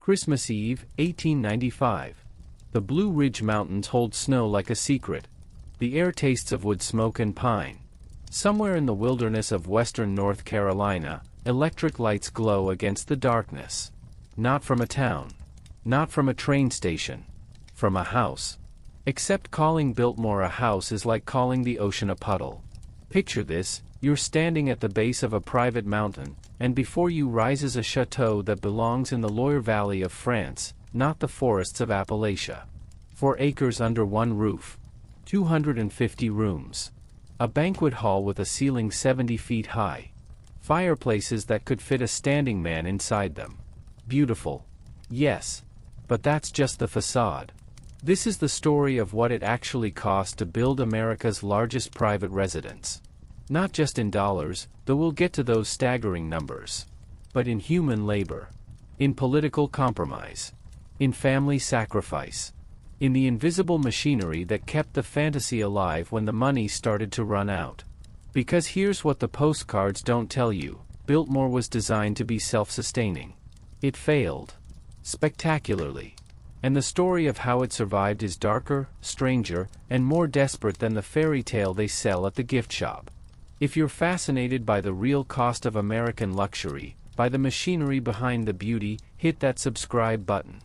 Christmas Eve, 1895. The Blue Ridge Mountains hold snow like a secret. The air tastes of wood smoke and pine. Somewhere in the wilderness of western North Carolina, electric lights glow against the darkness. Not from a town. Not from a train station. From a house. Except calling Biltmore a house is like calling the ocean a puddle. Picture this: you're standing at the base of a private mountain, and before you rises a château that belongs in the Loire Valley of France, not the forests of Appalachia. 4 acres under one roof. 250 rooms. A banquet hall with a ceiling 70 feet high. Fireplaces that could fit a standing man inside them. Beautiful. Yes. But that's just the façade. This is the story of what it actually cost to build America's largest private residence. Not just in dollars, though we'll get to those staggering numbers. But in human labor. In political compromise. In family sacrifice. In the invisible machinery that kept the fantasy alive when the money started to run out. Because here's what the postcards don't tell you: Biltmore was designed to be self-sustaining. It failed. Spectacularly. And the story of how it survived is darker, stranger, and more desperate than the fairy tale they sell at the gift shop. If you're fascinated by the real cost of American luxury, by the machinery behind the beauty, hit that subscribe button.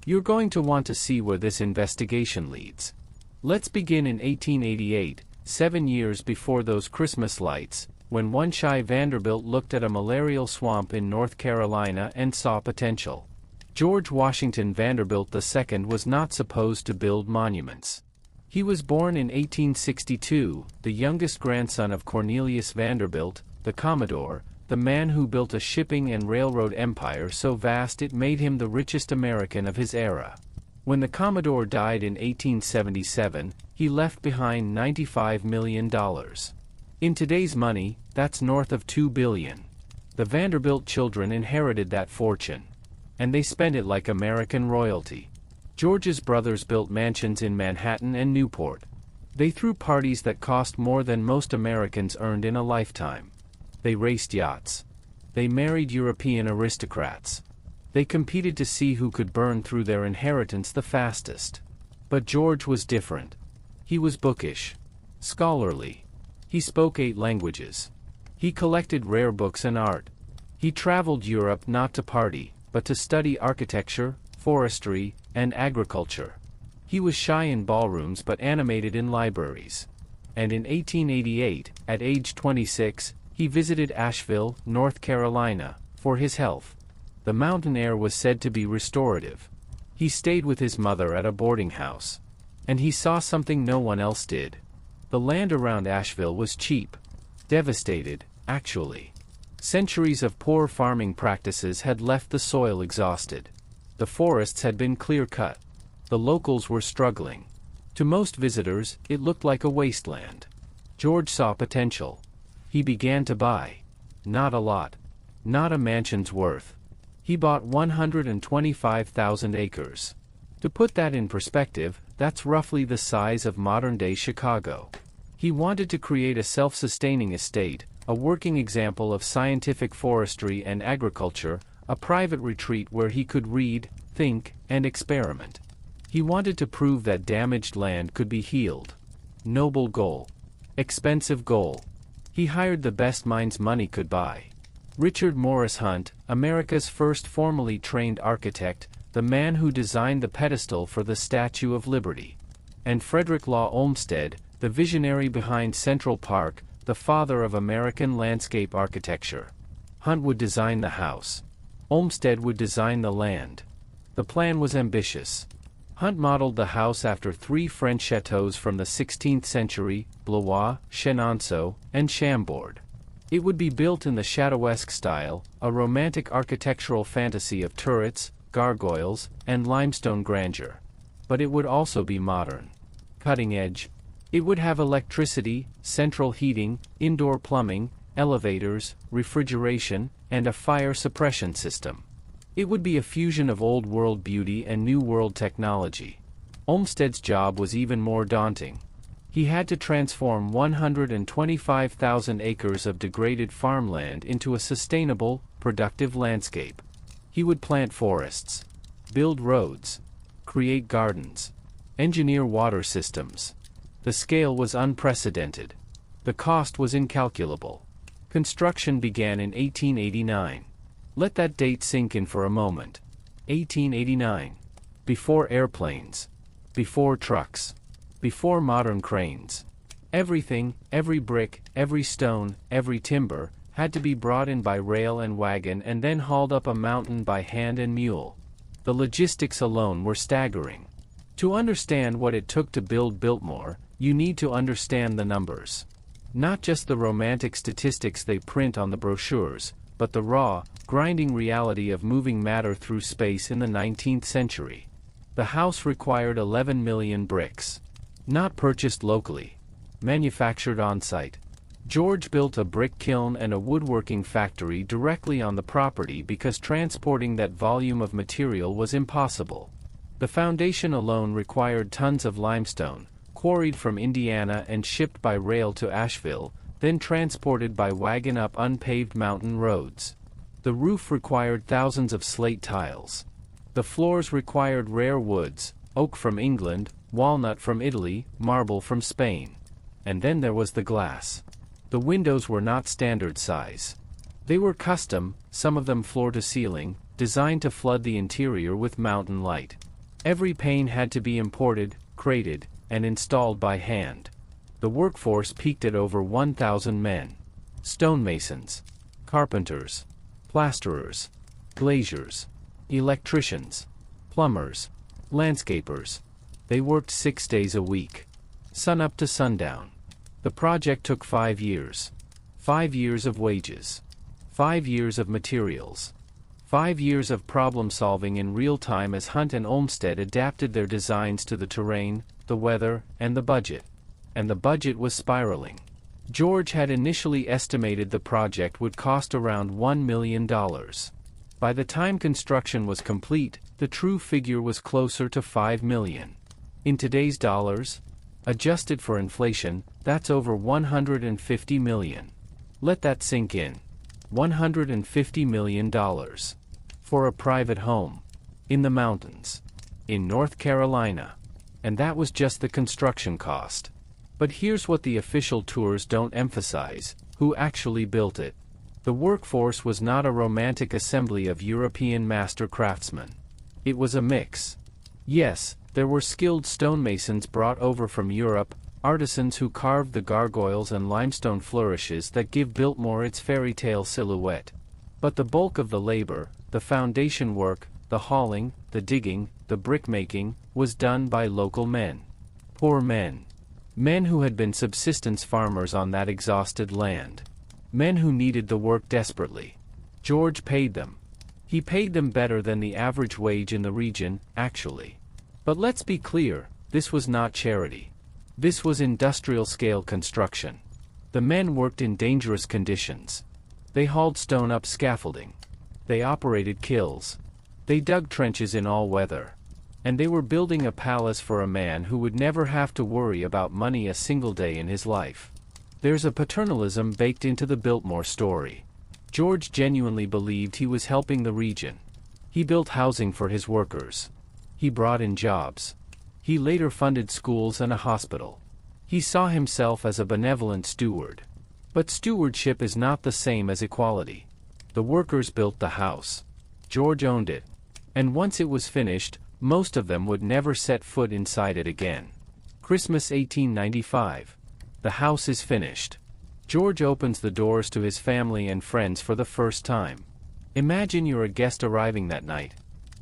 You're going to want to see where this investigation leads. Let's begin in 1888, 7 years before those Christmas lights, when one shy Vanderbilt looked at a malarial swamp in North Carolina and saw potential. George Washington Vanderbilt II was not supposed to build monuments. He was born in 1862, the youngest grandson of Cornelius Vanderbilt, the Commodore, the man who built a shipping and railroad empire so vast it made him the richest American of his era. When the Commodore died in 1877, he left behind $95 million. In today's money, that's north of $2 billion. The Vanderbilt children inherited that fortune. And they spent it like American royalty. George's brothers built mansions in Manhattan and Newport. They threw parties that cost more than most Americans earned in a lifetime. They raced yachts. They married European aristocrats. They competed to see who could burn through their inheritance the fastest. But George was different. He was bookish. Scholarly. He spoke 8 languages. He collected rare books and art. He traveled Europe not to party, but to study architecture, forestry, and agriculture. He was shy in ballrooms but animated in libraries. And in 1888, at age 26, he visited Asheville, North Carolina, for his health. The mountain air was said to be restorative. He stayed with his mother at a boarding house. And he saw something no one else did. The land around Asheville was cheap. Devastated, actually. Centuries of poor farming practices had left the soil exhausted. The forests had been clear-cut. The locals were struggling. To most visitors, it looked like a wasteland. George saw potential. He began to buy. Not a lot. Not a mansion's worth. He bought 125,000 acres. To put that in perspective, that's roughly the size of modern-day Chicago. He wanted to create a self-sustaining estate, a working example of scientific forestry and agriculture, a private retreat where he could read, think, and experiment. He wanted to prove that damaged land could be healed. Noble goal. Expensive goal. He hired the best minds money could buy. Richard Morris Hunt, America's first formally trained architect, the man who designed the pedestal for the Statue of Liberty. And Frederick Law Olmsted, the visionary behind Central Park, the father of American landscape architecture. Hunt would design the house. Olmsted would design the land. The plan was ambitious. Hunt modeled the house after 3 French chateaux from the 16th century, Blois, Chenonceau, and Chambord. It would be built in the Chateauesque style, a romantic architectural fantasy of turrets, gargoyles, and limestone grandeur. But it would also be modern. Cutting edge. It would have electricity, central heating, indoor plumbing, elevators, refrigeration, and a fire suppression system. It would be a fusion of old world beauty and new world technology. Olmsted's job was even more daunting. He had to transform 125,000 acres of degraded farmland into a sustainable, productive landscape. He would plant forests. build roads, create gardens, engineer water systems. The scale was unprecedented. The cost was incalculable. Construction began in 1889. Let that date sink in for a moment. 1889. Before airplanes. Before trucks. Before modern cranes. Everything, every brick, every stone, every timber, had to be brought in by rail and wagon and then hauled up a mountain by hand and mule. The logistics alone were staggering. To understand what it took to build Biltmore, you need to understand the numbers. Not just the romantic statistics they print on the brochures, but the raw, grinding reality of moving matter through space in the 19th century. The house required 11 million bricks. Not purchased locally. Manufactured on-site. George built a brick kiln and a woodworking factory directly on the property because transporting that volume of material was impossible. The foundation alone required tons of limestone, quarried from Indiana and shipped by rail to Asheville, then transported by wagon up unpaved mountain roads. The roof required thousands of slate tiles. The floors required rare woods, oak from England, walnut from Italy, marble from Spain. And then there was the glass. The windows were not standard size. They were custom, some of them floor to ceiling, designed to flood the interior with mountain light. Every pane had to be imported, crated, and installed by hand. The workforce peaked at over 1,000 men. Stonemasons, carpenters, plasterers, glaziers, electricians, plumbers, landscapers. They worked 6 days a week. Sun up to sundown. The project took 5 years. 5 years of wages. 5 years of materials. 5 years of problem solving in real time as Hunt and Olmsted adapted their designs to the terrain, the weather, and the budget. And the budget was spiraling. George had initially estimated the project would cost around $1 million. By the time construction was complete, the true figure was closer to $5 million. In today's dollars, adjusted for inflation, that's over $150 million. Let that sink in. $150 million. For a private home. In the mountains. In North Carolina. And that was just the construction cost. But here's what the official tours don't emphasize: who actually built it. The workforce was not a romantic assembly of European master craftsmen. It was a mix. Yes, there were skilled stonemasons brought over from Europe, artisans who carved the gargoyles and limestone flourishes that give Biltmore its fairy tale silhouette. But the bulk of the labor, the foundation work, the hauling, the digging, the brickmaking, was done by local men. Poor men. Men who had been subsistence farmers on that exhausted land. Men who needed the work desperately. George paid them. He paid them better than the average wage in the region, actually. But let's be clear, this was not charity. This was industrial-scale construction. The men worked in dangerous conditions. They hauled stone up scaffolding. They operated kilns. They dug trenches in all weather. And they were building a palace for a man who would never have to worry about money a single day in his life. There's a paternalism baked into the Biltmore story. George genuinely believed he was helping the region. He built housing for his workers. He brought in jobs. He later funded schools and a hospital. He saw himself as a benevolent steward. But stewardship is not the same as equality. The workers built the house. George owned it. And once it was finished, most of them would never set foot inside it again. Christmas 1895. The house is finished. George opens the doors to his family and friends for the first time. Imagine you're a guest arriving that night.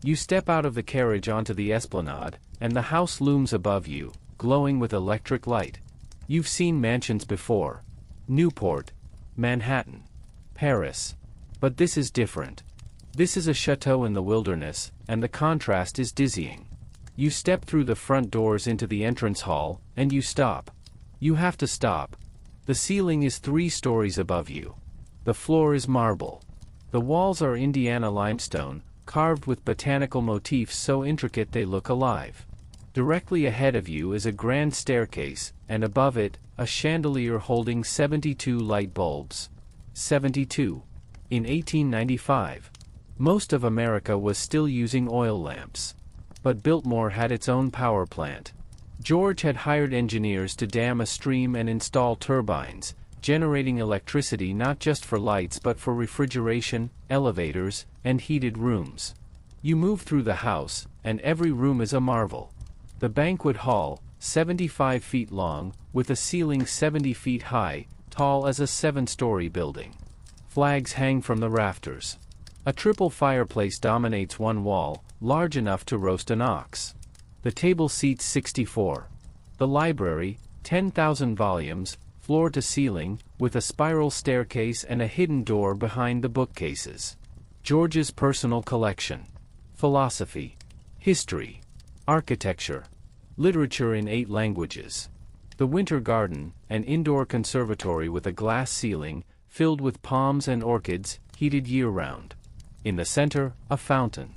You step out of the carriage onto the esplanade, and the house looms above you, glowing with electric light. You've seen mansions before. Newport, Manhattan, Paris. But this is different. This is a château in the wilderness, and the contrast is dizzying. You step through the front doors into the entrance hall, and you stop. You have to stop. The ceiling is 3 stories above you. The floor is marble. The walls are Indiana limestone, carved with botanical motifs so intricate they look alive. Directly ahead of you is a grand staircase, and above it, a chandelier holding 72 light bulbs. 72. In 1895. Most of America was still using oil lamps. But Biltmore had its own power plant. George had hired engineers to dam a stream and install turbines, generating electricity not just for lights but for refrigeration, elevators, and heated rooms. You move through the house, and every room is a marvel. The banquet hall, 75 feet long, with a ceiling 70 feet high, tall as a 7-story building. Flags hang from the rafters. A triple fireplace dominates one wall, large enough to roast an ox. The table seats 64. The library, 10,000 volumes, floor to ceiling, with a spiral staircase and a hidden door behind the bookcases. George's personal collection. Philosophy, history, architecture, literature in 8 languages. The Winter Garden, an indoor conservatory with a glass ceiling, filled with palms and orchids, heated year-round. In the center, a fountain.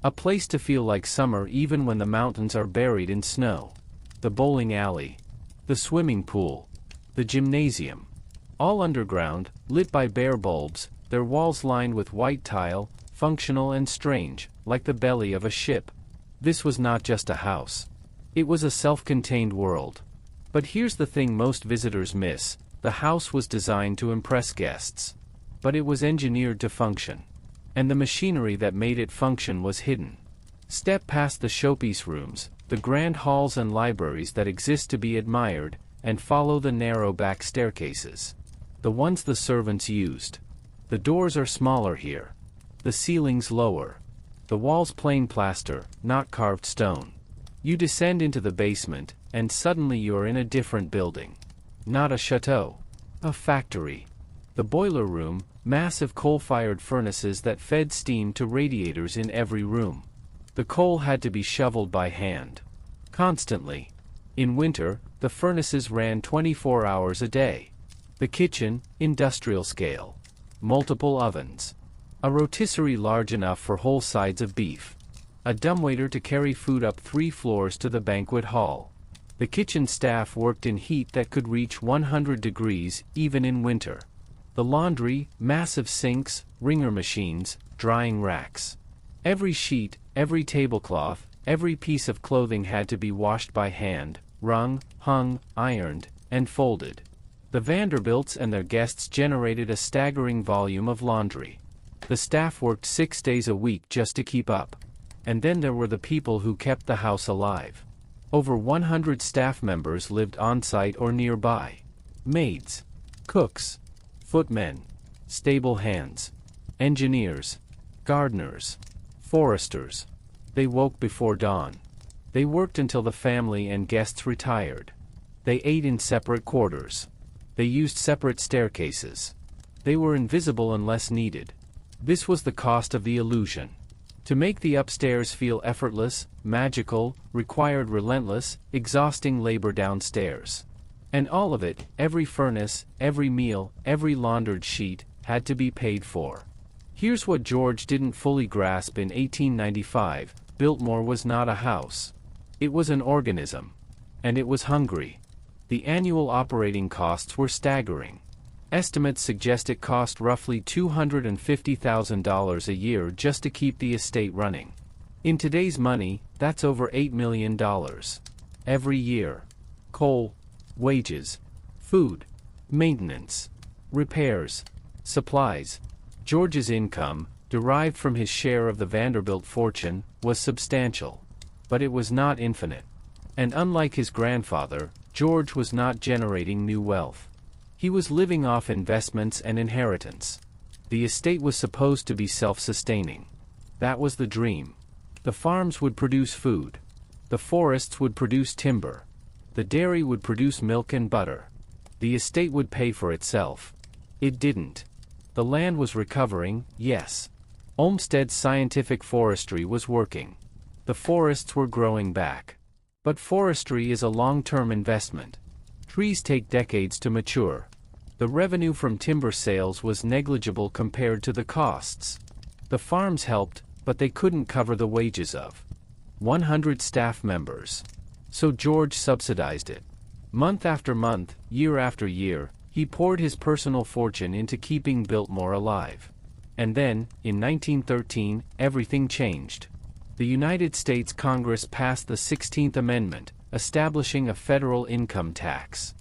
A place to feel like summer even when the mountains are buried in snow. The bowling alley. The swimming pool. The gymnasium. All underground, lit by bare bulbs, their walls lined with white tile, functional and strange, like the belly of a ship. This was not just a house. It was a self-contained world. But here's the thing most visitors miss: the house was designed to impress guests. But it was engineered to function. And the machinery that made it function was hidden. Step past the showpiece rooms, the grand halls and libraries that exist to be admired, and follow the narrow back staircases. The ones the servants used. The doors are smaller here. The ceilings lower. The walls plain plaster, not carved stone. You descend into the basement, and suddenly you're in a different building. Not a château. A factory. The boiler room, massive coal-fired furnaces that fed steam to radiators in every room. The coal had to be shoveled by hand. Constantly. In winter, the furnaces ran 24 hours a day. The kitchen, industrial scale. Multiple ovens. A rotisserie large enough for whole sides of beef. A dumbwaiter to carry food up 3 floors to the banquet hall. The kitchen staff worked in heat that could reach 100 degrees, even in winter. The laundry, massive sinks, wringer machines, drying racks. Every sheet, every tablecloth, every piece of clothing had to be washed by hand, wrung, hung, ironed, and folded. The Vanderbilts and their guests generated a staggering volume of laundry. The staff worked 6 days a week just to keep up. And then there were the people who kept the house alive. Over 100 staff members lived on-site or nearby. Maids, cooks, footmen, stable hands, engineers, gardeners, foresters. They woke before dawn. They worked until the family and guests retired. They ate in separate quarters. They used separate staircases. They were invisible unless needed. This was the cost of the illusion. To make the upstairs feel effortless, magical, required relentless, exhausting labor downstairs. And all of it, every furnace, every meal, every laundered sheet, had to be paid for. Here's what George didn't fully grasp in 1895, Biltmore was not a house. It was an organism. And it was hungry. The annual operating costs were staggering. Estimates suggest it cost roughly $250,000 a year just to keep the estate running. In today's money, that's over $8 million. Every year. Coal, wages, food, maintenance, repairs, supplies. George's income, derived from his share of the Vanderbilt fortune, was substantial. But it was not infinite. And unlike his grandfather, George was not generating new wealth. He was living off investments and inheritance. The estate was supposed to be self-sustaining. That was the dream. The farms would produce food. The forests would produce timber. The dairy would produce milk and butter. The estate would pay for itself. It didn't. The land was recovering, yes. Olmsted's scientific forestry was working. The forests were growing back. But forestry is a long-term investment. Trees take decades to mature. The revenue from timber sales was negligible compared to the costs. The farms helped, but they couldn't cover the wages of 100 staff members. So George subsidized it. Month after month, year after year, he poured his personal fortune into keeping Biltmore alive. And then, in 1913, everything changed. The United States Congress passed the 16th Amendment, establishing a federal income tax.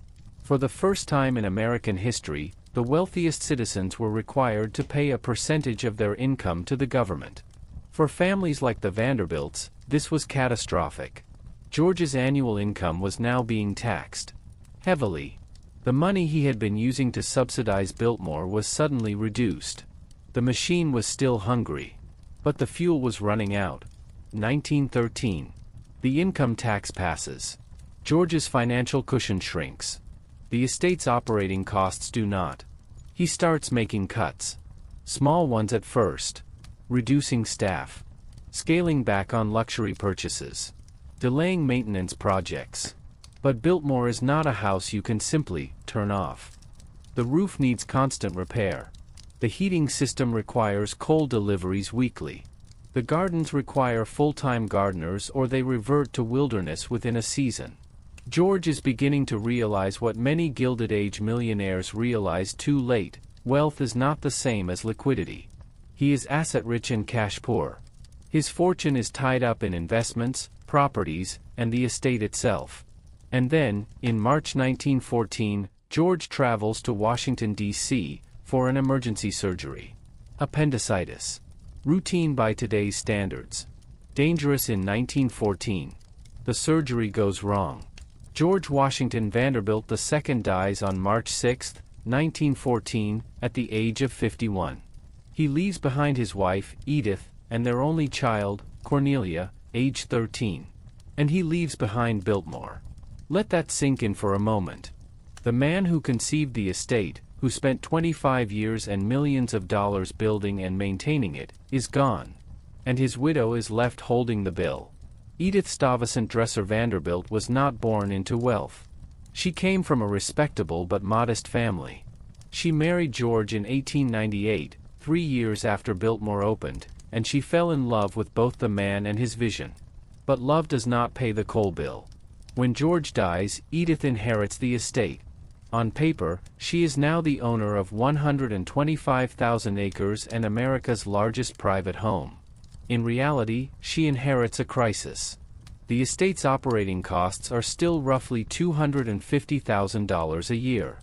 For the first time in American history, the wealthiest citizens were required to pay a percentage of their income to the government. For families like the Vanderbilts, this was catastrophic. George's annual income was now being taxed heavily. The money he had been using to subsidize Biltmore was suddenly reduced. The machine was still hungry. But the fuel was running out. 1913. The income tax passes. George's financial cushion shrinks. The estate's operating costs do not. He starts making cuts. Small ones at first. Reducing staff. Scaling back on luxury purchases. Delaying maintenance projects. But Biltmore is not a house you can simply turn off. The roof needs constant repair. The heating system requires coal deliveries weekly. The gardens require full-time gardeners or they revert to wilderness within a season. George is beginning to realize what many Gilded Age millionaires realized too late: wealth is not the same as liquidity. He is asset-rich and cash-poor. His fortune is tied up in investments, properties, and the estate itself. And then, in March 1914, George travels to Washington, D.C., for an emergency surgery. Appendicitis. Routine by today's standards. Dangerous in 1914. The surgery goes wrong. George Washington Vanderbilt II dies on March 6, 1914, at the age of 51. He leaves behind his wife, Edith, and their only child, Cornelia, age 13. And he leaves behind Biltmore. Let that sink in for a moment. The man who conceived the estate, who spent 25 years and millions of dollars building and maintaining it, is gone. And his widow is left holding the bill. Edith Stuyvesant Dresser Vanderbilt was not born into wealth. She came from a respectable but modest family. She married George in 1898, 3 years after Biltmore opened, and she fell in love with both the man and his vision. But love does not pay the coal bill. When George dies, Edith inherits the estate. On paper, she is now the owner of 125,000 acres and America's largest private home. In reality, she inherits a crisis. The estate's operating costs are still roughly $250,000 a year.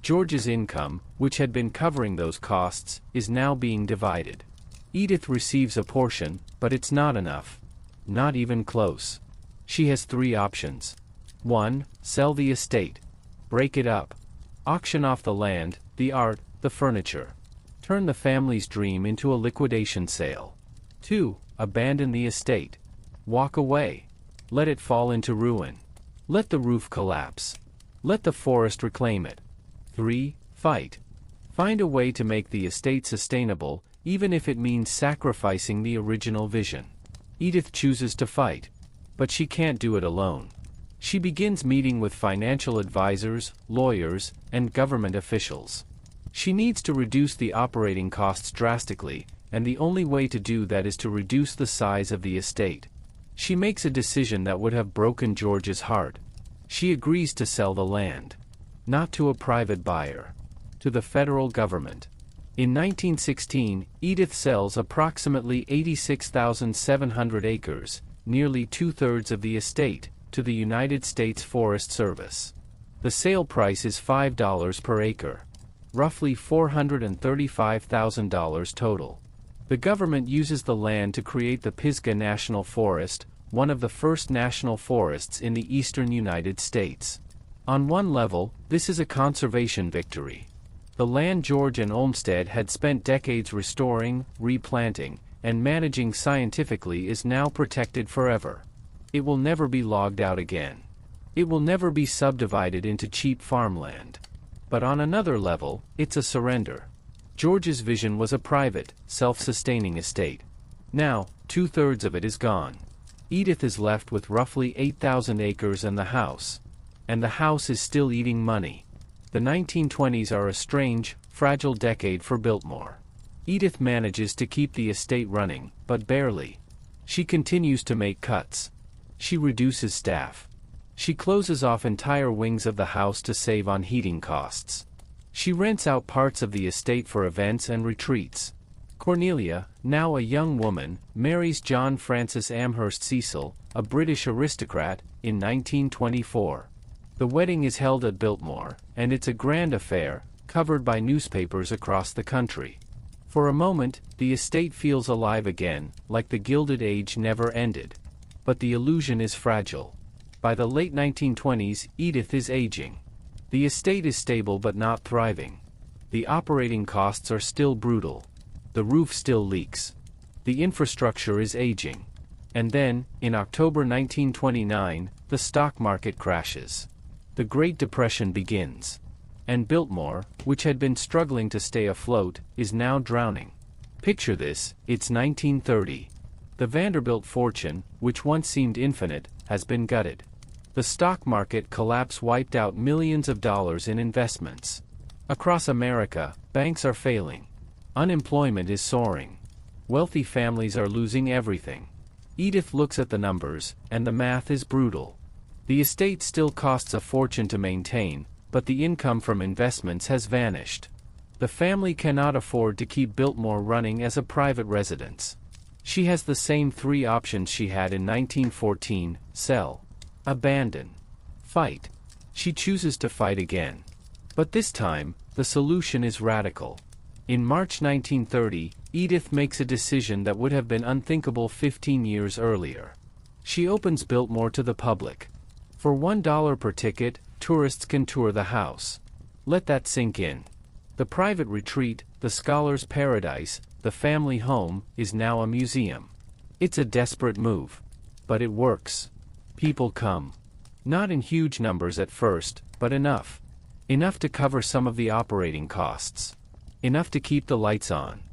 George's income, which had been covering those costs, is now being divided. Edith receives a portion, but it's not enough. Not even close. She has 3 options. 1. Sell the estate. Break it up. Auction off the land, the art, the furniture. Turn the family's dream into a liquidation sale. 2. Abandon the estate. Walk away. Let it fall into ruin. Let the roof collapse. Let the forest reclaim it. 3. Fight. Find a way to make the estate sustainable, even if it means sacrificing the original vision. Edith chooses to fight. But she can't do it alone. She begins meeting with financial advisors, lawyers, and government officials. She needs to reduce the operating costs drastically, and the only way to do that is to reduce the size of the estate. She makes a decision that would have broken George's heart. She agrees to sell the land. Not to a private buyer. To the federal government. In 1916, Edith sells approximately 86,700 acres, nearly 2/3 of the estate, to the United States Forest Service. The sale price is $5 per acre. Roughly $435,000 total. The government uses the land to create the Pisgah National Forest, one of the first national forests in the eastern United States. On one level, this is a conservation victory. The land George and Olmsted had spent decades restoring, replanting, and managing scientifically is now protected forever. It will never be logged out again. It will never be subdivided into cheap farmland. But on another level, it's a surrender. George's vision was a private, self-sustaining estate. Now, 2/3 of it is gone. Edith is left with roughly 8,000 acres and the house. And the house is still eating money. The 1920s are a strange, fragile decade for Biltmore. Edith manages to keep the estate running, but barely. She continues to make cuts. She reduces staff. She closes off entire wings of the house to save on heating costs. She rents out parts of the estate for events and retreats. Cornelia, now a young woman, marries John Francis Amherst Cecil, a British aristocrat, in 1924. The wedding is held at Biltmore, and it's a grand affair, covered by newspapers across the country. For a moment, the estate feels alive again, like the Gilded Age never ended. But the illusion is fragile. By the late 1920s, Edith is aging. The estate is stable but not thriving. The operating costs are still brutal. The roof still leaks. The infrastructure is aging. And then, in October 1929, the stock market crashes. The Great Depression begins. And Biltmore, which had been struggling to stay afloat, is now drowning. Picture this, it's 1930. The Vanderbilt fortune, which once seemed infinite, has been gutted. The stock market collapse wiped out millions of dollars in investments. Across America, banks are failing. Unemployment is soaring. Wealthy families are losing everything. Edith looks at the numbers, and the math is brutal. The estate still costs a fortune to maintain, but the income from investments has vanished. The family cannot afford to keep Biltmore running as a private residence. She has the same three options she had in 1914: sell, abandon, fight. She chooses to fight again. But this time, the solution is radical. In March 1930, Edith makes a decision that would have been unthinkable 15 years earlier. She opens Biltmore to the public. For $1 per ticket, tourists can tour the house. Let that sink in. The private retreat, the scholar's paradise, the family home, is now a museum. It's a desperate move. But it works. People come. Not in huge numbers at first, but enough. Enough to cover some of the operating costs. Enough to keep the lights on.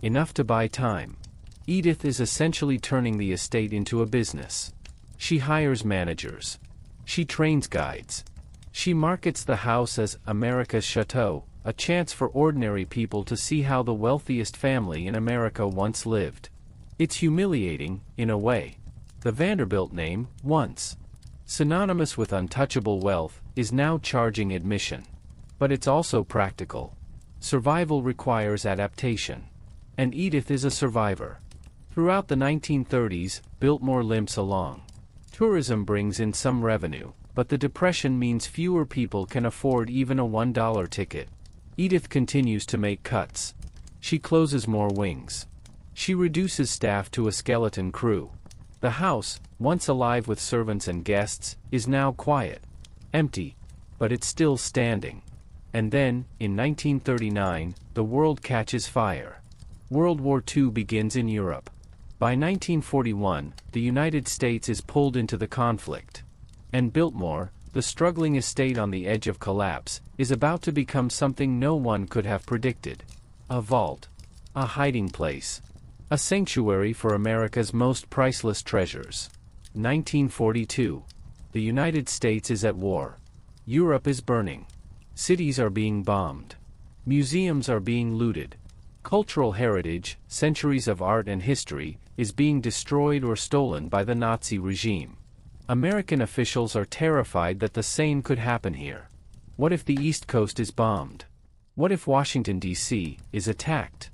Enough to buy time. Edith is essentially turning the estate into a business. She hires managers. She trains guides. She markets the house as America's Château, a chance for ordinary people to see how the wealthiest family in America once lived. It's humiliating, in a way. The Vanderbilt name, once synonymous with untouchable wealth, is now charging admission. But it's also practical. Survival requires adaptation. And Edith is a survivor. Throughout the 1930s, Biltmore limps along. Tourism brings in some revenue, but the Depression means fewer people can afford even a $1 ticket. Edith continues to make cuts. She closes more wings. She reduces staff to a skeleton crew. The house, once alive with servants and guests, is now quiet. Empty. But it's still standing. And then, in 1939, the world catches fire. World War II begins in Europe. By 1941, the United States is pulled into the conflict. And Biltmore, the struggling estate on the edge of collapse, is about to become something no one could have predicted. A vault. A hiding place. A sanctuary for America's most priceless treasures. 1942. The United States is at war. Europe is burning. Cities are being bombed. Museums are being looted. Cultural heritage, centuries of art and history, is being destroyed or stolen by the Nazi regime. American officials are terrified that the same could happen here. What if the East Coast is bombed? What if Washington, D.C., is attacked?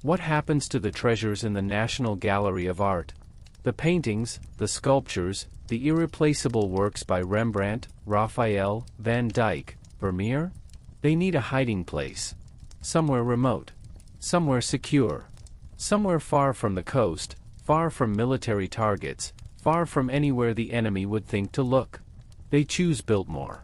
What happens to the treasures in the National Gallery of Art? The paintings, the sculptures, the irreplaceable works by Rembrandt, Raphael, Van Dyck, Vermeer? They need a hiding place. Somewhere remote. Somewhere secure. Somewhere far from the coast, far from military targets, far from anywhere the enemy would think to look. They choose Biltmore.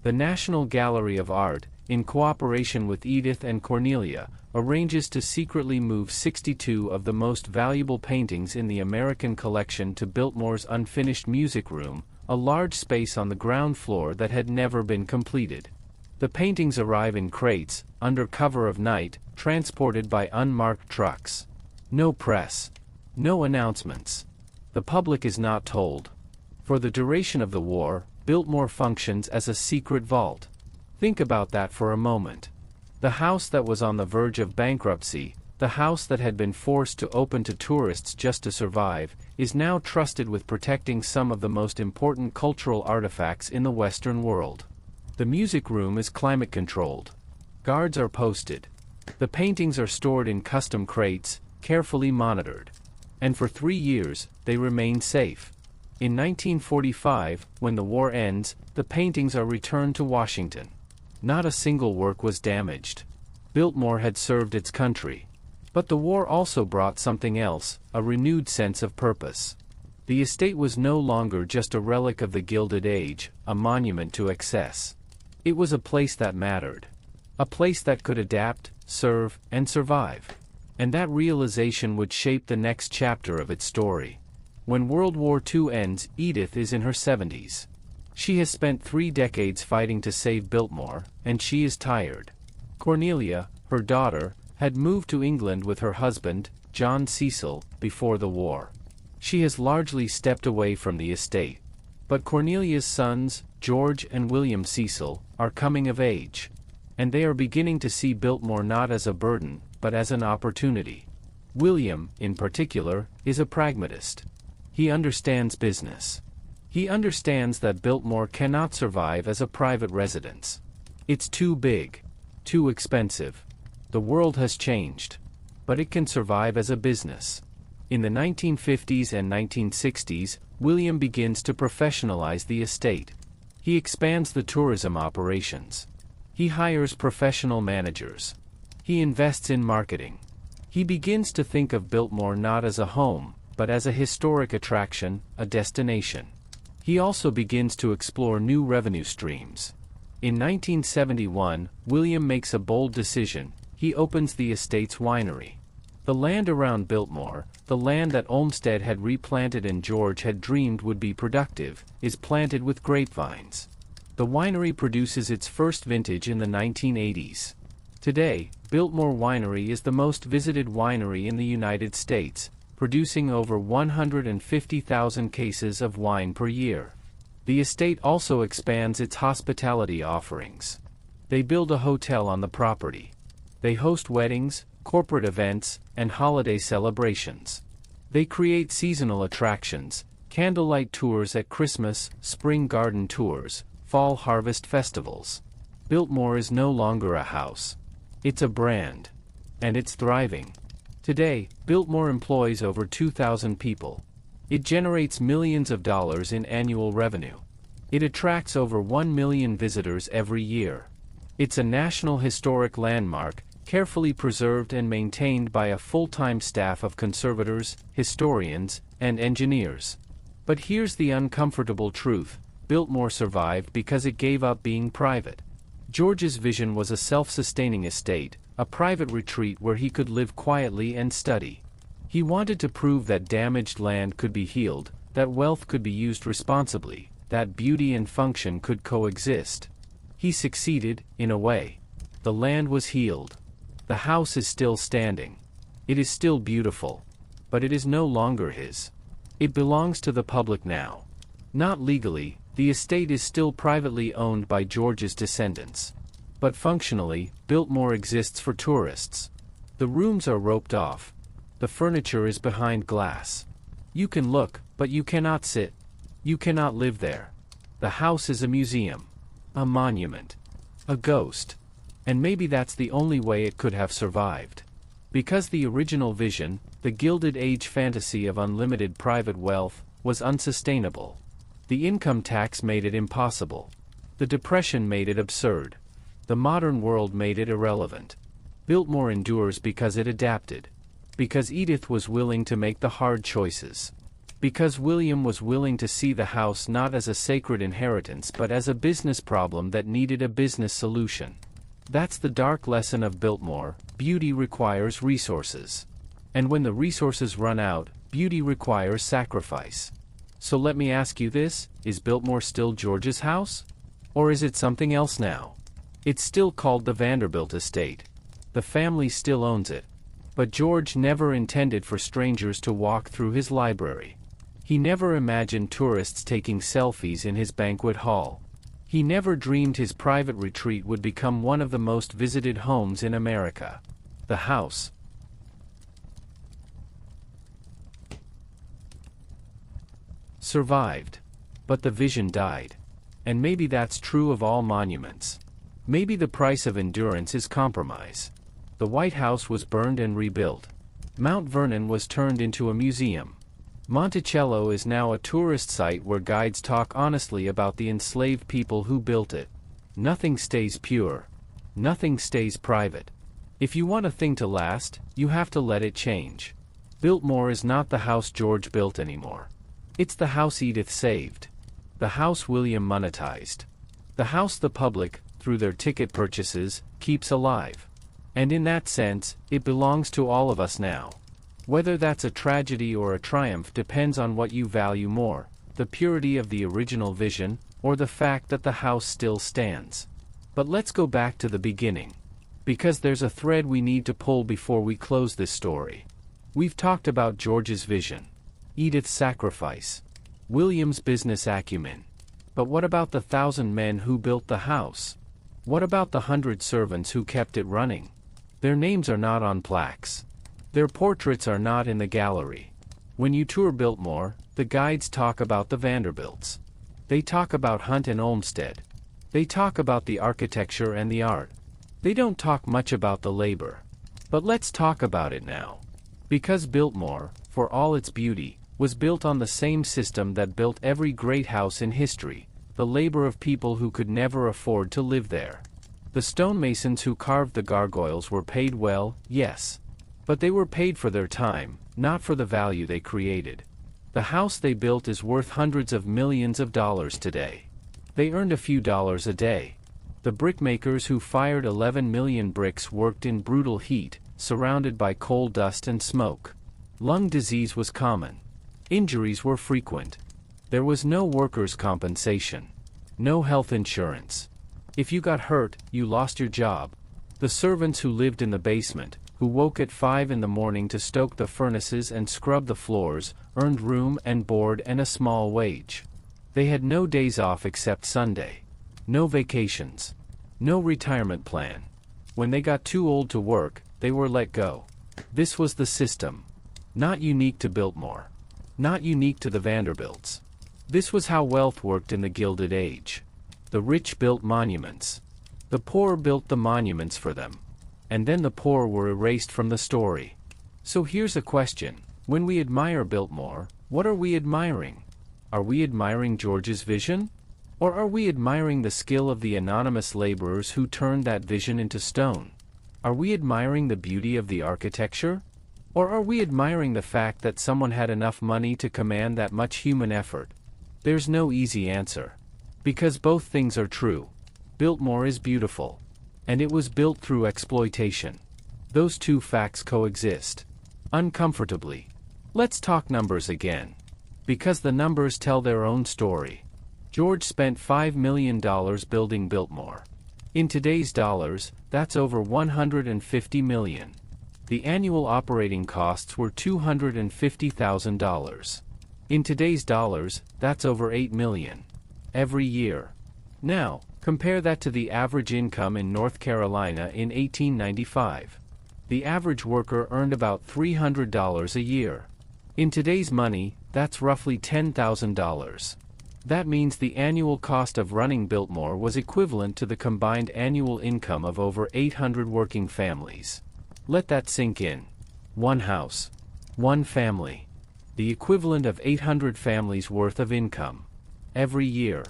The National Gallery of Art, in cooperation with Edith and Cornelia, arranges to secretly move 62 of the most valuable paintings in the American collection to Biltmore's unfinished music room, a large space on the ground floor that had never been completed. The paintings arrive in crates, under cover of night, transported by unmarked trucks. No press. No announcements. The public is not told. For the duration of the war, Biltmore functions as a secret vault. Think about that for a moment. The house that was on the verge of bankruptcy, the house that had been forced to open to tourists just to survive, is now trusted with protecting some of the most important cultural artifacts in the Western world. The music room is climate-controlled. Guards are posted. The paintings are stored in custom crates, carefully monitored. And for 3 years, they remain safe. In 1945, when the war ends, the paintings are returned to Washington. Not a single work was damaged. Biltmore had served its country. But the war also brought something else, a renewed sense of purpose. The estate was no longer just a relic of the Gilded Age, a monument to excess. It was a place that mattered. A place that could adapt, serve, and survive. And that realization would shape the next chapter of its story. When World War II ends, Edith is in her 70s. She has spent 3 decades fighting to save Biltmore, and she is tired. Cornelia, her daughter, had moved to England with her husband, John Cecil, before the war. She has largely stepped away from the estate. But Cornelia's sons, George and William Cecil, are coming of age. And they are beginning to see Biltmore not as a burden, but as an opportunity. William, in particular, is a pragmatist. He understands business. He understands that Biltmore cannot survive as a private residence. It's too big. Too expensive. The world has changed. But it can survive as a business. In the 1950s and 1960s, William begins to professionalize the estate. He expands the tourism operations. He hires professional managers. He invests in marketing. He begins to think of Biltmore not as a home, but as a historic attraction, a destination. He also begins to explore new revenue streams. In 1971, William makes a bold decision. He opens the estate's winery. The land around Biltmore, the land that Olmsted had replanted and George had dreamed would be productive, is planted with grapevines. The winery produces its first vintage in the 1980s. Today, Biltmore Winery is the most visited winery in the United States, producing over 150,000 cases of wine per year. The estate also expands its hospitality offerings. They build a hotel on the property. They host weddings, corporate events, and holiday celebrations. They create seasonal attractions, candlelight tours at Christmas, spring garden tours, fall harvest festivals. Biltmore is no longer a house. It's a brand. And it's thriving. Today, Biltmore employs over 2,000 people. It generates millions of dollars in annual revenue. It attracts over 1 million visitors every year. It's a national historic landmark, carefully preserved and maintained by a full-time staff of conservators, historians, and engineers. But here's the uncomfortable truth: Biltmore survived because it gave up being private. George's vision was a self-sustaining estate, a private retreat where he could live quietly and study. He wanted to prove that damaged land could be healed, that wealth could be used responsibly, that beauty and function could coexist. He succeeded, in a way. The land was healed. The house is still standing. It is still beautiful. But it is no longer his. It belongs to the public now. Not legally, the estate is still privately owned by George's descendants. But functionally, Biltmore exists for tourists. The rooms are roped off. The furniture is behind glass. You can look, but you cannot sit. You cannot live there. The house is a museum. A monument. A ghost. And maybe that's the only way it could have survived. Because the original vision, the Gilded Age fantasy of unlimited private wealth, was unsustainable. The income tax made it impossible. The Depression made it absurd. The modern world made it irrelevant. Biltmore endures because it adapted. Because Edith was willing to make the hard choices. Because William was willing to see the house not as a sacred inheritance but as a business problem that needed a business solution. That's the dark lesson of Biltmore: beauty requires resources. And when the resources run out, beauty requires sacrifice. So let me ask you this: is Biltmore still George's house? Or is it something else now? It's still called the Vanderbilt estate. The family still owns it. But George never intended for strangers to walk through his library. He never imagined tourists taking selfies in his banquet hall. He never dreamed his private retreat would become one of the most visited homes in America. The house survived. But the vision died. And maybe that's true of all monuments. Maybe the price of endurance is compromise. The White House was burned and rebuilt. Mount Vernon was turned into a museum. Monticello is now a tourist site where guides talk honestly about the enslaved people who built it. Nothing stays pure. Nothing stays private. If you want a thing to last, you have to let it change. Biltmore is not the house George built anymore. It's the house Edith saved. The house William monetized. The house the public, through their ticket purchases, keeps alive. And in that sense, it belongs to all of us now. Whether that's a tragedy or a triumph depends on what you value more, the purity of the original vision, or the fact that the house still stands. But let's go back to the beginning. Because there's a thread we need to pull before we close this story. We've talked about George's vision, Edith's sacrifice, William's business acumen. But what about the 1,000 men who built the house? What about the 100 servants who kept it running? Their names are not on plaques. Their portraits are not in the gallery. When you tour Biltmore, the guides talk about the Vanderbilts. They talk about Hunt and Olmsted. They talk about the architecture and the art. They don't talk much about the labor. But let's talk about it now. Because Biltmore, for all its beauty, was built on the same system that built every great house in history, the labor of people who could never afford to live there. The stonemasons who carved the gargoyles were paid well, yes. But they were paid for their time, not for the value they created. The house they built is worth hundreds of millions of dollars today. They earned a few dollars a day. The brickmakers who fired 11 million bricks worked in brutal heat, surrounded by coal dust and smoke. Lung disease was common. Injuries were frequent. There was no workers' compensation. No health insurance. If you got hurt, you lost your job. The servants who lived in the basement, who woke at 5 in the morning to stoke the furnaces and scrub the floors, earned room and board and a small wage. They had no days off except Sunday. No vacations. No retirement plan. When they got too old to work, they were let go. This was the system. Not unique to Biltmore. Not unique to the Vanderbilts. This was how wealth worked in the Gilded Age. The rich built monuments. The poor built the monuments for them. And then the poor were erased from the story. So here's a question. When we admire Biltmore, what are we admiring? Are we admiring George's vision? Or are we admiring the skill of the anonymous laborers who turned that vision into stone? Are we admiring the beauty of the architecture? Or are we admiring the fact that someone had enough money to command that much human effort? There's no easy answer. Because both things are true. Biltmore is beautiful. And it was built through exploitation. Those two facts coexist. Uncomfortably. Let's talk numbers again. Because the numbers tell their own story. George spent $5 million building Biltmore. In today's dollars, that's over $150 million. The annual operating costs were $250,000. In today's dollars, that's over $8 million. Every year. Now, compare that to the average income in North Carolina in 1895. The average worker earned about $300 a year. In today's money, that's roughly $10,000. That means the annual cost of running Biltmore was equivalent to the combined annual income of over 800 working families. Let that sink in. One house. One family. The equivalent of 800 families' worth of income. Every year.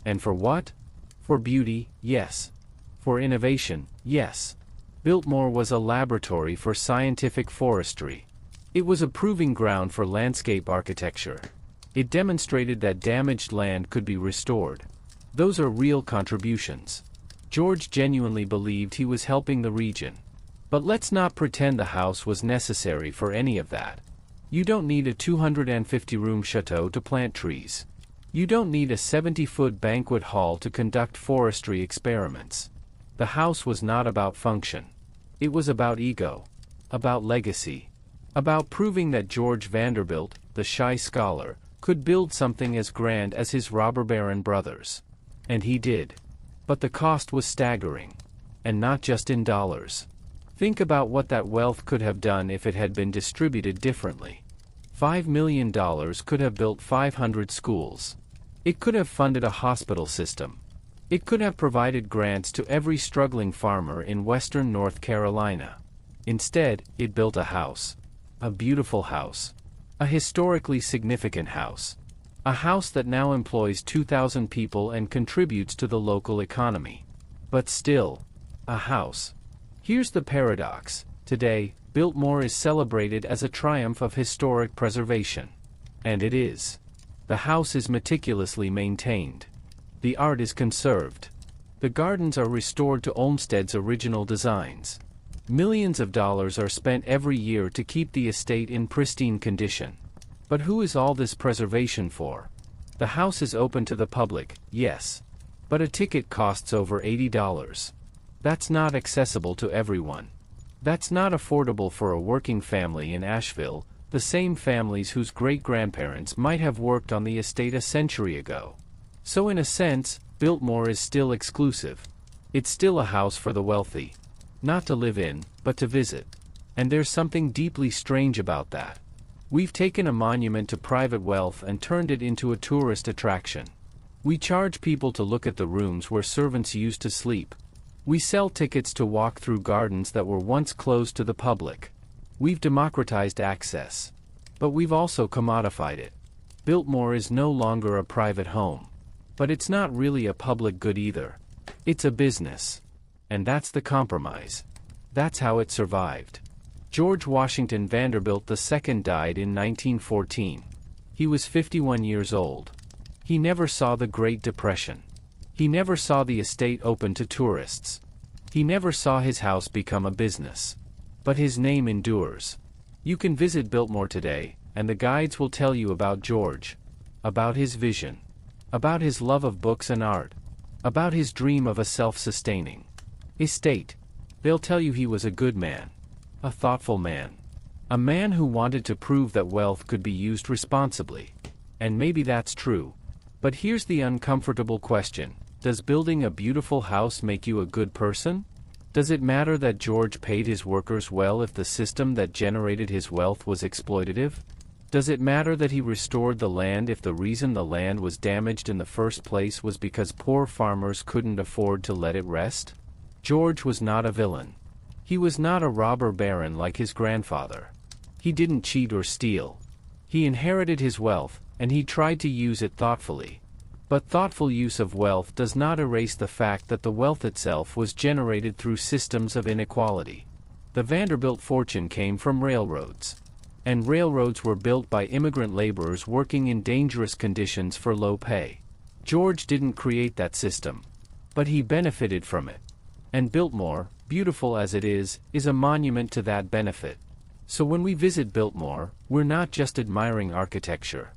And for what? For beauty, yes. For innovation, yes. Biltmore was a laboratory for scientific forestry. It was a proving ground for landscape architecture. It demonstrated that damaged land could be restored. Those are real contributions. George genuinely believed he was helping the region. But let's not pretend the house was necessary for any of that. You don't need a 250-room château to plant trees. You don't need a 70-foot banquet hall to conduct forestry experiments. The house was not about function. It was about ego. About legacy. About proving that George Vanderbilt, the shy scholar, could build something as grand as his robber baron brothers. And he did. But the cost was staggering. And not just in dollars. Think about what that wealth could have done if it had been distributed differently. $5 million could have built 500 schools. It could have funded a hospital system. It could have provided grants to every struggling farmer in western North Carolina. Instead, it built a house. A beautiful house. A historically significant house. A house that now employs 2,000 people and contributes to the local economy. But still, a house. Here's the paradox. Today, Biltmore is celebrated as a triumph of historic preservation. And it is. The house is meticulously maintained. The art is conserved. The gardens are restored to Olmsted's original designs. Millions of dollars are spent every year to keep the estate in pristine condition. But who is all this preservation for? The house is open to the public, yes. But a ticket costs over $80. That's not accessible to everyone. That's not affordable for a working family in Asheville, the same families whose great-grandparents might have worked on the estate a century ago. So in a sense, Biltmore is still exclusive. It's still a house for the wealthy. Not to live in, but to visit. And there's something deeply strange about that. We've taken a monument to private wealth and turned it into a tourist attraction. We charge people to look at the rooms where servants used to sleep. We sell tickets to walk through gardens that were once closed to the public. We've democratized access. But we've also commodified it. Biltmore is no longer a private home. But it's not really a public good either. It's a business. And that's the compromise. That's how it survived. George Washington Vanderbilt II died in 1914. He was 51 years old. He never saw the Great Depression. He never saw the estate open to tourists. He never saw his house become a business. But his name endures. You can visit Biltmore today, and the guides will tell you about George. About his vision. About his love of books and art. About his dream of a self-sustaining estate. They'll tell you he was a good man. A thoughtful man. A man who wanted to prove that wealth could be used responsibly. And maybe that's true. But here's the uncomfortable question. Does building a beautiful house make you a good person? Does it matter that George paid his workers well if the system that generated his wealth was exploitative? Does it matter that he restored the land if the reason the land was damaged in the first place was because poor farmers couldn't afford to let it rest? George was not a villain. He was not a robber baron like his grandfather. He didn't cheat or steal. He inherited his wealth, and he tried to use it thoughtfully. But thoughtful use of wealth does not erase the fact that the wealth itself was generated through systems of inequality. The Vanderbilt fortune came from railroads. And railroads were built by immigrant laborers working in dangerous conditions for low pay. George didn't create that system. But he benefited from it. And Biltmore, beautiful as it is a monument to that benefit. So when we visit Biltmore, we're not just admiring architecture.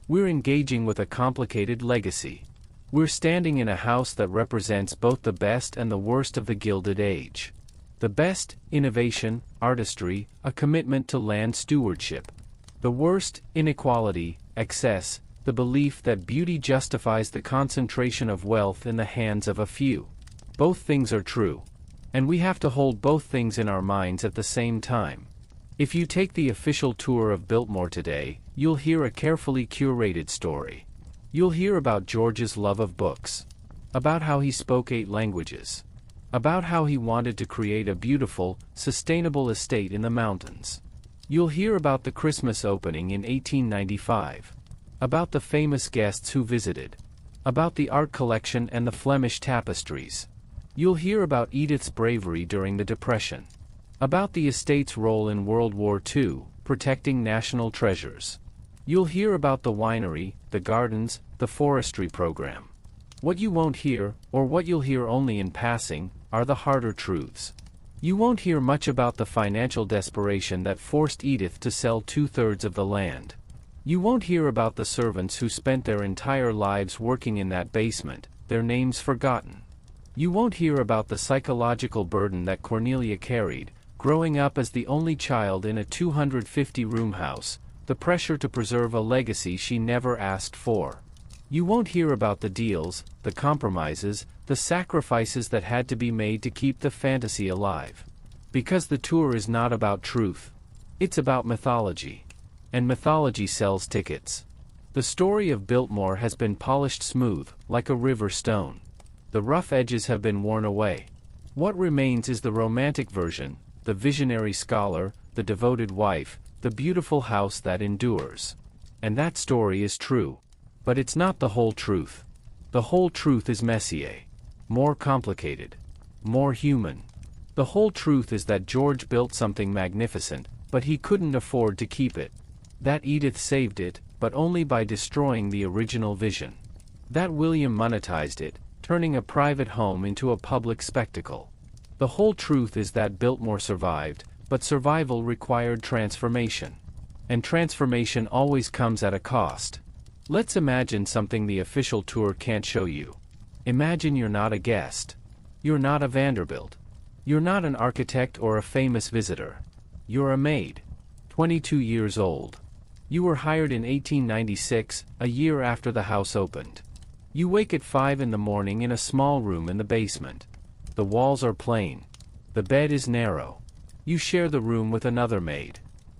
We're engaging with a complicated legacy. We're standing in a house that represents both the best and the worst of the Gilded Age. The best, innovation, artistry, a commitment to land stewardship. The worst, inequality, excess, the belief that beauty justifies the concentration of wealth in the hands of a few. Both things are true. And we have to hold both things in our minds at the same time. If you take the official tour of Biltmore today, you'll hear a carefully curated story. You'll hear about George's love of books. About how he spoke 8 languages. About how he wanted to create a beautiful, sustainable estate in the mountains. You'll hear about the Christmas opening in 1895. About the famous guests who visited. About the art collection and the Flemish tapestries. You'll hear about Edith's bravery during the Depression. About the estate's role in World War II, protecting national treasures. You'll hear about the winery, the gardens, the forestry program. What you won't hear, or what you'll hear only in passing, are the harder truths. You won't hear much about the financial desperation that forced Edith to sell 2/3 of the land. You won't hear about the servants who spent their entire lives working in that basement, their names forgotten. You won't hear about the psychological burden that Cornelia carried, growing up as the only child in a 250-room house, the pressure to preserve a legacy she never asked for. You won't hear about the deals, the compromises, the sacrifices that had to be made to keep the fantasy alive. Because the tour is not about truth. It's about mythology. And mythology sells tickets. The story of Biltmore has been polished smooth, like a river stone. The rough edges have been worn away. What remains is the romantic version, the visionary scholar, the devoted wife, the beautiful house that endures. And that story is true. But it's not the whole truth. The whole truth is messier. More complicated. More human. The whole truth is that George built something magnificent, but he couldn't afford to keep it. That Edith saved it, but only by destroying the original vision. That William monetized it, turning a private home into a public spectacle. The whole truth is that Biltmore survived, but survival required transformation. And transformation always comes at a cost. Let's imagine something the official tour can't show you. Imagine you're not a guest. You're not a Vanderbilt. You're not an architect or a famous visitor. You're a maid. 22 years old. You were hired in 1896, a year after the house opened. You wake at 5 in the morning in a small room in the basement. The walls are plain. The bed is narrow. You share the room with another maid.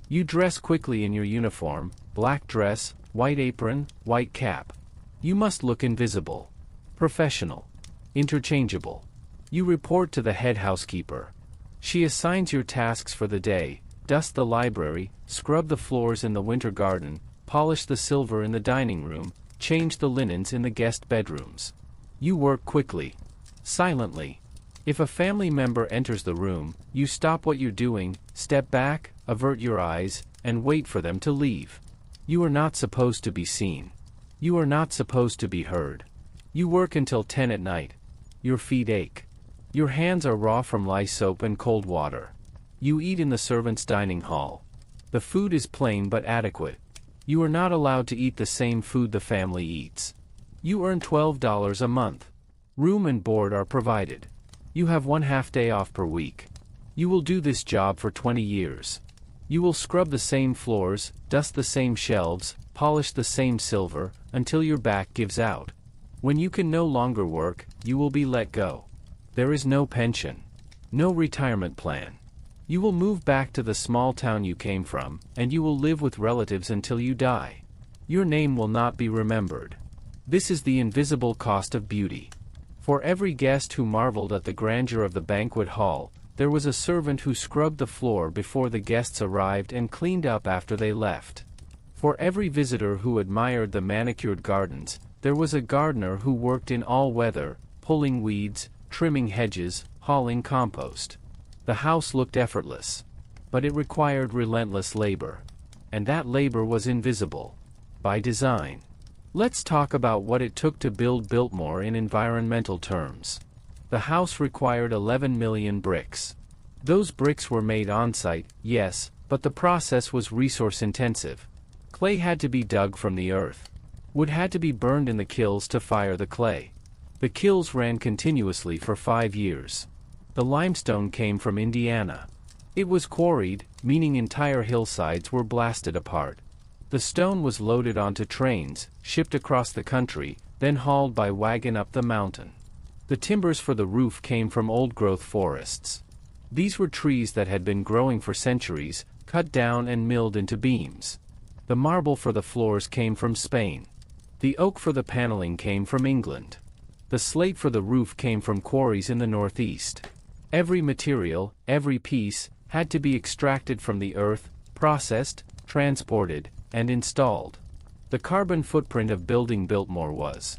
You dress quickly in your uniform, black dress, white apron, white cap. You must look invisible. Professional. Interchangeable. You report to the head housekeeper. She assigns your tasks for the day: dust the library, scrub the floors in the winter garden, polish the silver in the dining room, change the linens in the guest bedrooms. You work quickly. Silently. If a family member enters the room, you stop what you're doing, step back, avert your eyes, and wait for them to leave. You are not supposed to be seen. You are not supposed to be heard. You work until 10 at night. Your feet ache. Your hands are raw from lye soap and cold water. You eat in the servants' dining hall. The food is plain but adequate. You are not allowed to eat the same food the family eats. You earn $12 a month. Room and board are provided. You have 1/2 day off per week. You will do this job for 20 years. You will scrub the same floors, dust the same shelves, polish the same silver, until your back gives out. When you can no longer work, you will be let go. There is no pension. No retirement plan. You will move back to the small town you came from, and you will live with relatives until you die. Your name will not be remembered. This is the invisible cost of beauty. For every guest who marveled at the grandeur of the banquet hall, there was a servant who scrubbed the floor before the guests arrived and cleaned up after they left. For every visitor who admired the manicured gardens, there was a gardener who worked in all weather, pulling weeds, trimming hedges, hauling compost. The house looked effortless. But it required relentless labor. And that labor was invisible. By design. Let's talk about what it took to build Biltmore in environmental terms. The house required 11 million bricks. Those bricks were made on-site, yes, but the process was resource-intensive. Clay had to be dug from the earth. Wood had to be burned in the kilns to fire the clay. The kilns ran continuously for 5 years. The limestone came from Indiana. It was quarried, meaning entire hillsides were blasted apart. The stone was loaded onto trains, shipped across the country, then hauled by wagon up the mountain. The timbers for the roof came from old-growth forests. These were trees that had been growing for centuries, cut down and milled into beams. The marble for the floors came from Spain. The oak for the paneling came from England. The slate for the roof came from quarries in the Northeast. Every material, every piece, had to be extracted from the earth, processed, transported, and installed. The carbon footprint of building Biltmore was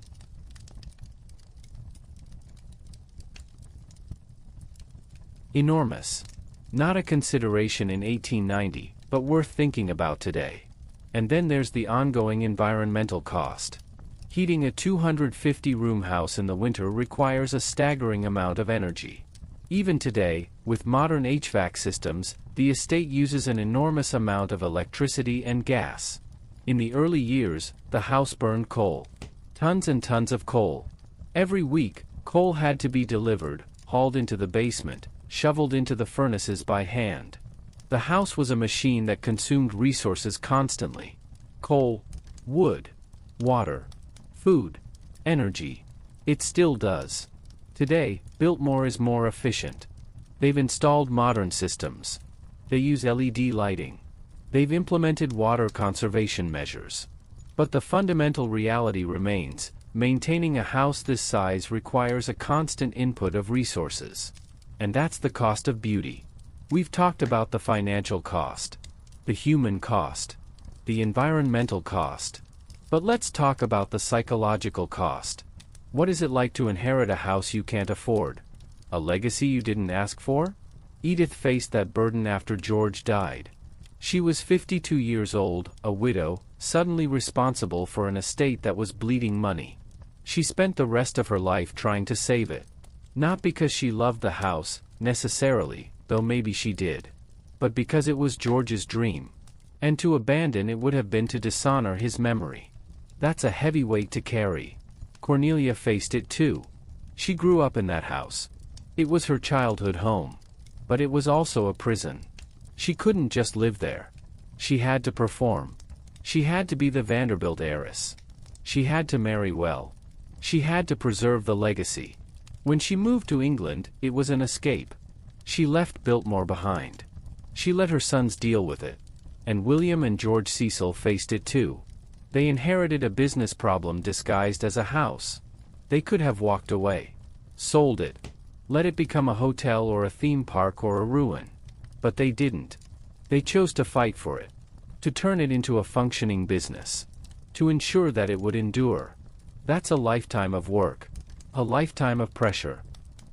enormous. Not a consideration in 1890, but worth thinking about today. And then there's the ongoing environmental cost. Heating a 250-room house in the winter requires a staggering amount of energy. Even today, with modern HVAC systems, the estate uses an enormous amount of electricity and gas. In the early years, the house burned coal. Tons and tons of coal. Every week, coal had to be delivered, hauled into the basement, shoveled into the furnaces by hand. The house was a machine that consumed resources constantly. Coal, wood, water, food, energy. It still does. Today, Biltmore is more efficient. They've installed modern systems. They use LED lighting. They've implemented water conservation measures. But the fundamental reality remains: maintaining a house this size requires a constant input of resources. And that's the cost of beauty. We've talked about the financial cost. the human cost, the environmental cost. But let's talk about the psychological cost. What is it like to inherit a house you can't afford? A legacy you didn't ask for? Edith faced that burden after George died. She was 52 years old, a widow, suddenly responsible for an estate that was bleeding money. She spent the rest of her life trying to save it. Not because she loved the house, necessarily, though maybe she did. But because it was George's dream. And to abandon it would have been to dishonor his memory. That's a heavy weight to carry. Cornelia faced it too. She grew up in that house. It was her childhood home. But it was also a prison. She couldn't just live there. She had to perform. She had to be the Vanderbilt heiress. She had to marry well. She had to preserve the legacy. When she moved to England, it was an escape. She left Biltmore behind. She let her sons deal with it. And William and George Cecil faced it too. They inherited a business problem disguised as a house. They could have walked away. Sold it. Let it become a hotel or a theme park or a ruin. But they didn't. They chose to fight for it. To turn it into a functioning business. To ensure that it would endure. That's a lifetime of work. A lifetime of pressure.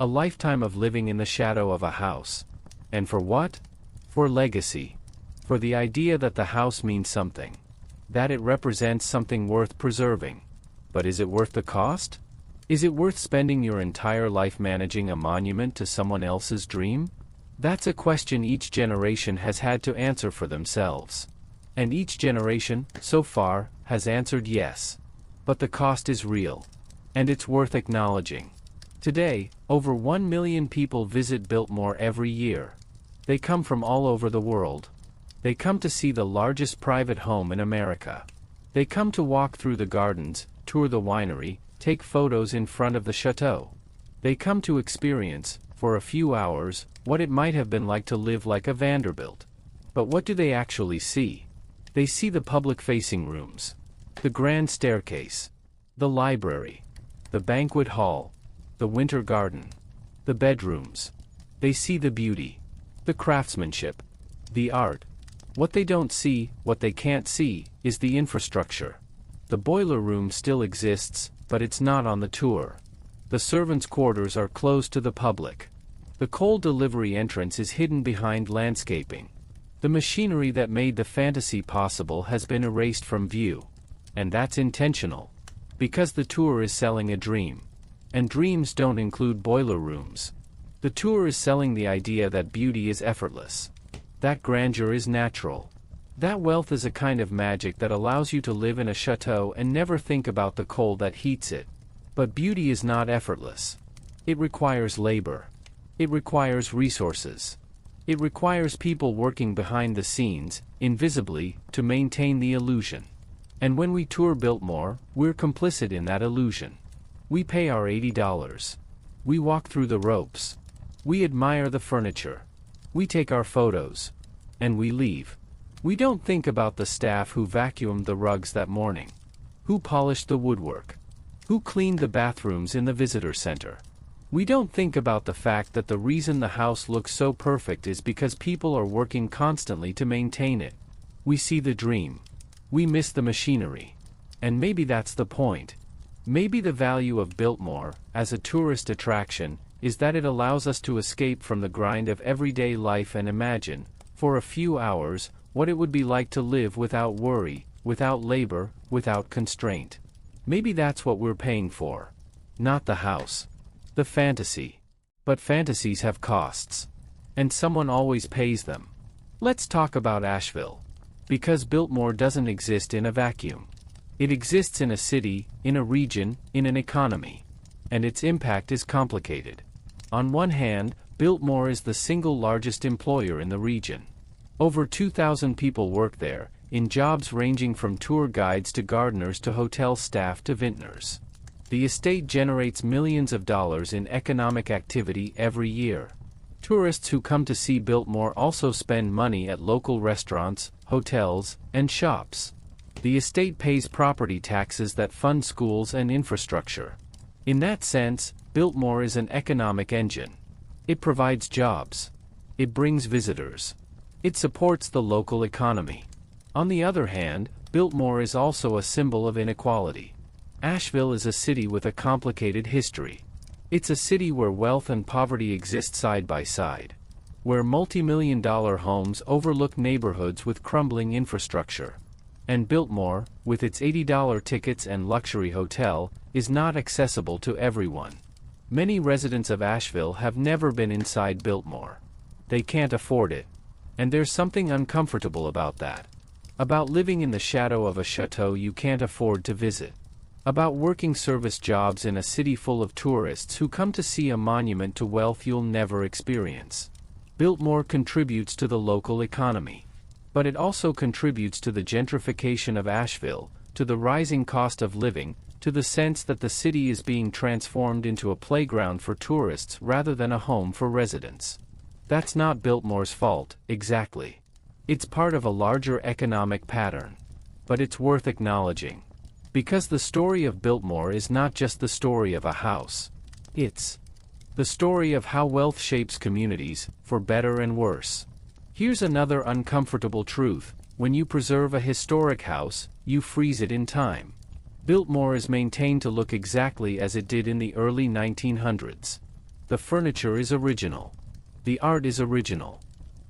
A lifetime of living in the shadow of a house. And for what? For legacy. For the idea that the house means something. That it represents something worth preserving. But is it worth the cost? Is it worth spending your entire life managing a monument to someone else's dream? That's a question each generation has had to answer for themselves. And each generation, so far, has answered yes. But the cost is real. And it's worth acknowledging. Today, over 1 million people visit Biltmore every year. They come from all over the world. They come to see the largest private home in America. They come to walk through the gardens, tour the winery, take photos in front of the château. They come to experience, for a few hours, what it might have been like to live like a Vanderbilt. But what do they actually see? They see the public-facing rooms, the grand staircase, the library, the banquet hall, the winter garden, the bedrooms. They see the beauty, the craftsmanship, the art. What they don't see, what they can't see, is the infrastructure. The boiler room still exists, but it's not on the tour. The servants' quarters are closed to the public. The coal delivery entrance is hidden behind landscaping. The machinery that made the fantasy possible has been erased from view. And that's intentional. Because the tour is selling a dream. And dreams don't include boiler rooms. The tour is selling the idea that beauty is effortless. That grandeur is natural. That wealth is a kind of magic that allows you to live in a chateau and never think about the coal that heats it. But beauty is not effortless. It requires labor. It requires resources. It requires people working behind the scenes, invisibly, to maintain the illusion. And when we tour Biltmore, we're complicit in that illusion. We pay our $80. We walk through the ropes. We admire the furniture. We take our photos. And we leave. We don't think about the staff who vacuumed the rugs that morning. Who polished the woodwork. Who cleaned the bathrooms in the visitor center. We don't think about the fact that the reason the house looks so perfect is because people are working constantly to maintain it. We see the dream. We miss the machinery. And maybe that's the point. Maybe the value of Biltmore, as a tourist attraction, is that it allows us to escape from the grind of everyday life and imagine, for a few hours, what it would be like to live without worry, without labor, without constraint. Maybe that's what we're paying for. Not the house. The fantasy. But fantasies have costs. And someone always pays them. Let's talk about Asheville. Because Biltmore doesn't exist in a vacuum. It exists in a city, in a region, in an economy. And its impact is complicated. On one hand, Biltmore is the single largest employer in the region. Over 2,000 people work there, in jobs ranging from tour guides to gardeners to hotel staff to vintners. The estate generates millions of dollars in economic activity every year. Tourists who come to see Biltmore also spend money at local restaurants, hotels, and shops. The estate pays property taxes that fund schools and infrastructure. In that sense, Biltmore is an economic engine. It provides jobs. It brings visitors. It supports the local economy. On the other hand, Biltmore is also a symbol of inequality. Asheville is a city with a complicated history. It's a city where wealth and poverty exist side by side, where multi-million-dollar homes overlook neighborhoods with crumbling infrastructure. And Biltmore, with its $80 tickets and luxury hotel, is not accessible to everyone. Many residents of Asheville have never been inside Biltmore. They can't afford it. And there's something uncomfortable about that. About living in the shadow of a chateau you can't afford to visit. About working service jobs in a city full of tourists who come to see a monument to wealth you'll never experience. Biltmore contributes to the local economy. But it also contributes to the gentrification of Asheville, to the rising cost of living, to the sense that the city is being transformed into a playground for tourists rather than a home for residents. That's not Biltmore's fault, exactly. It's part of a larger economic pattern. But it's worth acknowledging. Because the story of Biltmore is not just the story of a house. It's the story of how wealth shapes communities, for better and worse. Here's another uncomfortable truth: when you preserve a historic house, you freeze it in time. Biltmore is maintained to look exactly as it did in the early 1900s. The furniture is original. The art is original.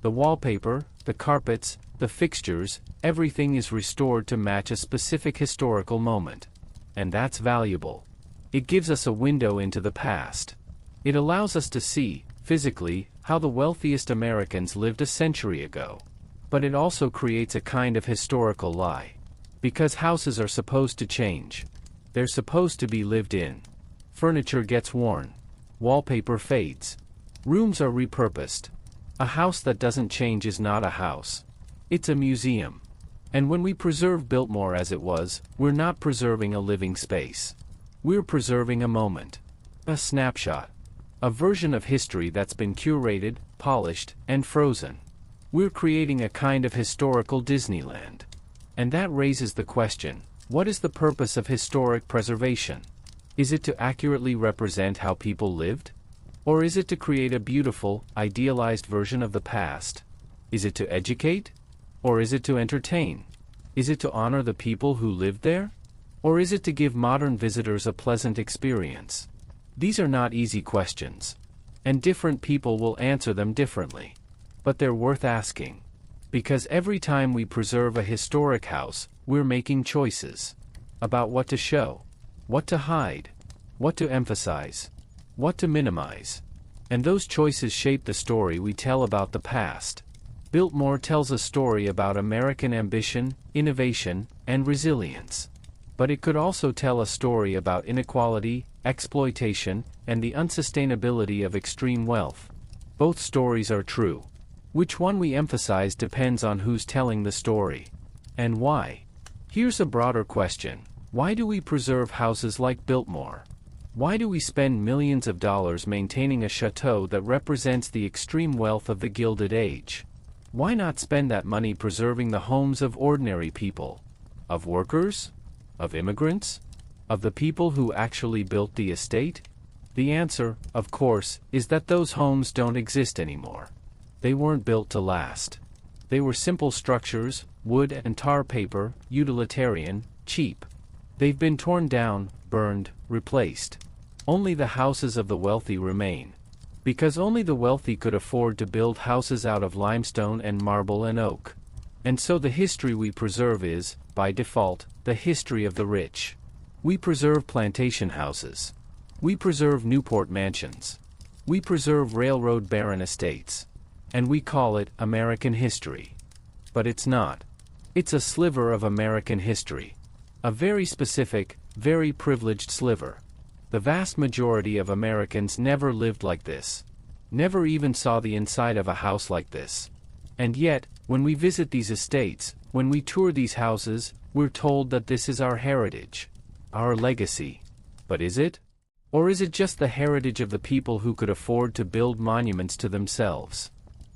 The wallpaper, the carpets, the fixtures, everything is restored to match a specific historical moment. And that's valuable. It gives us a window into the past. It allows us to see, physically, how the wealthiest Americans lived a century ago. But it also creates a kind of historical lie. Because houses are supposed to change. They're supposed to be lived in. Furniture gets worn. Wallpaper fades. Rooms are repurposed. A house that doesn't change is not a house. It's a museum. And when we preserve Biltmore as it was, we're not preserving a living space. We're preserving a moment. A snapshot. A version of history that's been curated, polished, and frozen. We're creating a kind of historical Disneyland. And that raises the question, what is the purpose of historic preservation? Is it to accurately represent how people lived? Or is it to create a beautiful, idealized version of the past? Is it to educate? Or is it to entertain? Is it to honor the people who lived there? Or is it to give modern visitors a pleasant experience? These are not easy questions. And different people will answer them differently. But they're worth asking. Because every time we preserve a historic house, we're making choices. About what to show. What to hide. What to emphasize. What to minimize. And those choices shape the story we tell about the past. Biltmore tells a story about American ambition, innovation, and resilience. But it could also tell a story about inequality, exploitation, and the unsustainability of extreme wealth. Both stories are true. Which one we emphasize depends on who's telling the story. And why. Here's a broader question. Why do we preserve houses like Biltmore? Why do we spend millions of dollars maintaining a chateau that represents the extreme wealth of the Gilded Age? Why not spend that money preserving the homes of ordinary people? Of workers? Of immigrants? Of the people who actually built the estate? The answer, of course, is that those homes don't exist anymore. They weren't built to last. They were simple structures, wood and tar paper, utilitarian, cheap. They've been torn down, burned, replaced. Only the houses of the wealthy remain. Because only the wealthy could afford to build houses out of limestone and marble and oak. And so the history we preserve is, by default, the history of the rich. We preserve plantation houses. We preserve Newport mansions. We preserve railroad baron estates. And we call it American history. But it's not. It's a sliver of American history. A very specific, very privileged sliver. The vast majority of Americans never lived like this. Never even saw the inside of a house like this. And yet, when we visit these estates, when we tour these houses, we're told that this is our heritage. Our legacy. But is it? Or is it just the heritage of the people who could afford to build monuments to themselves?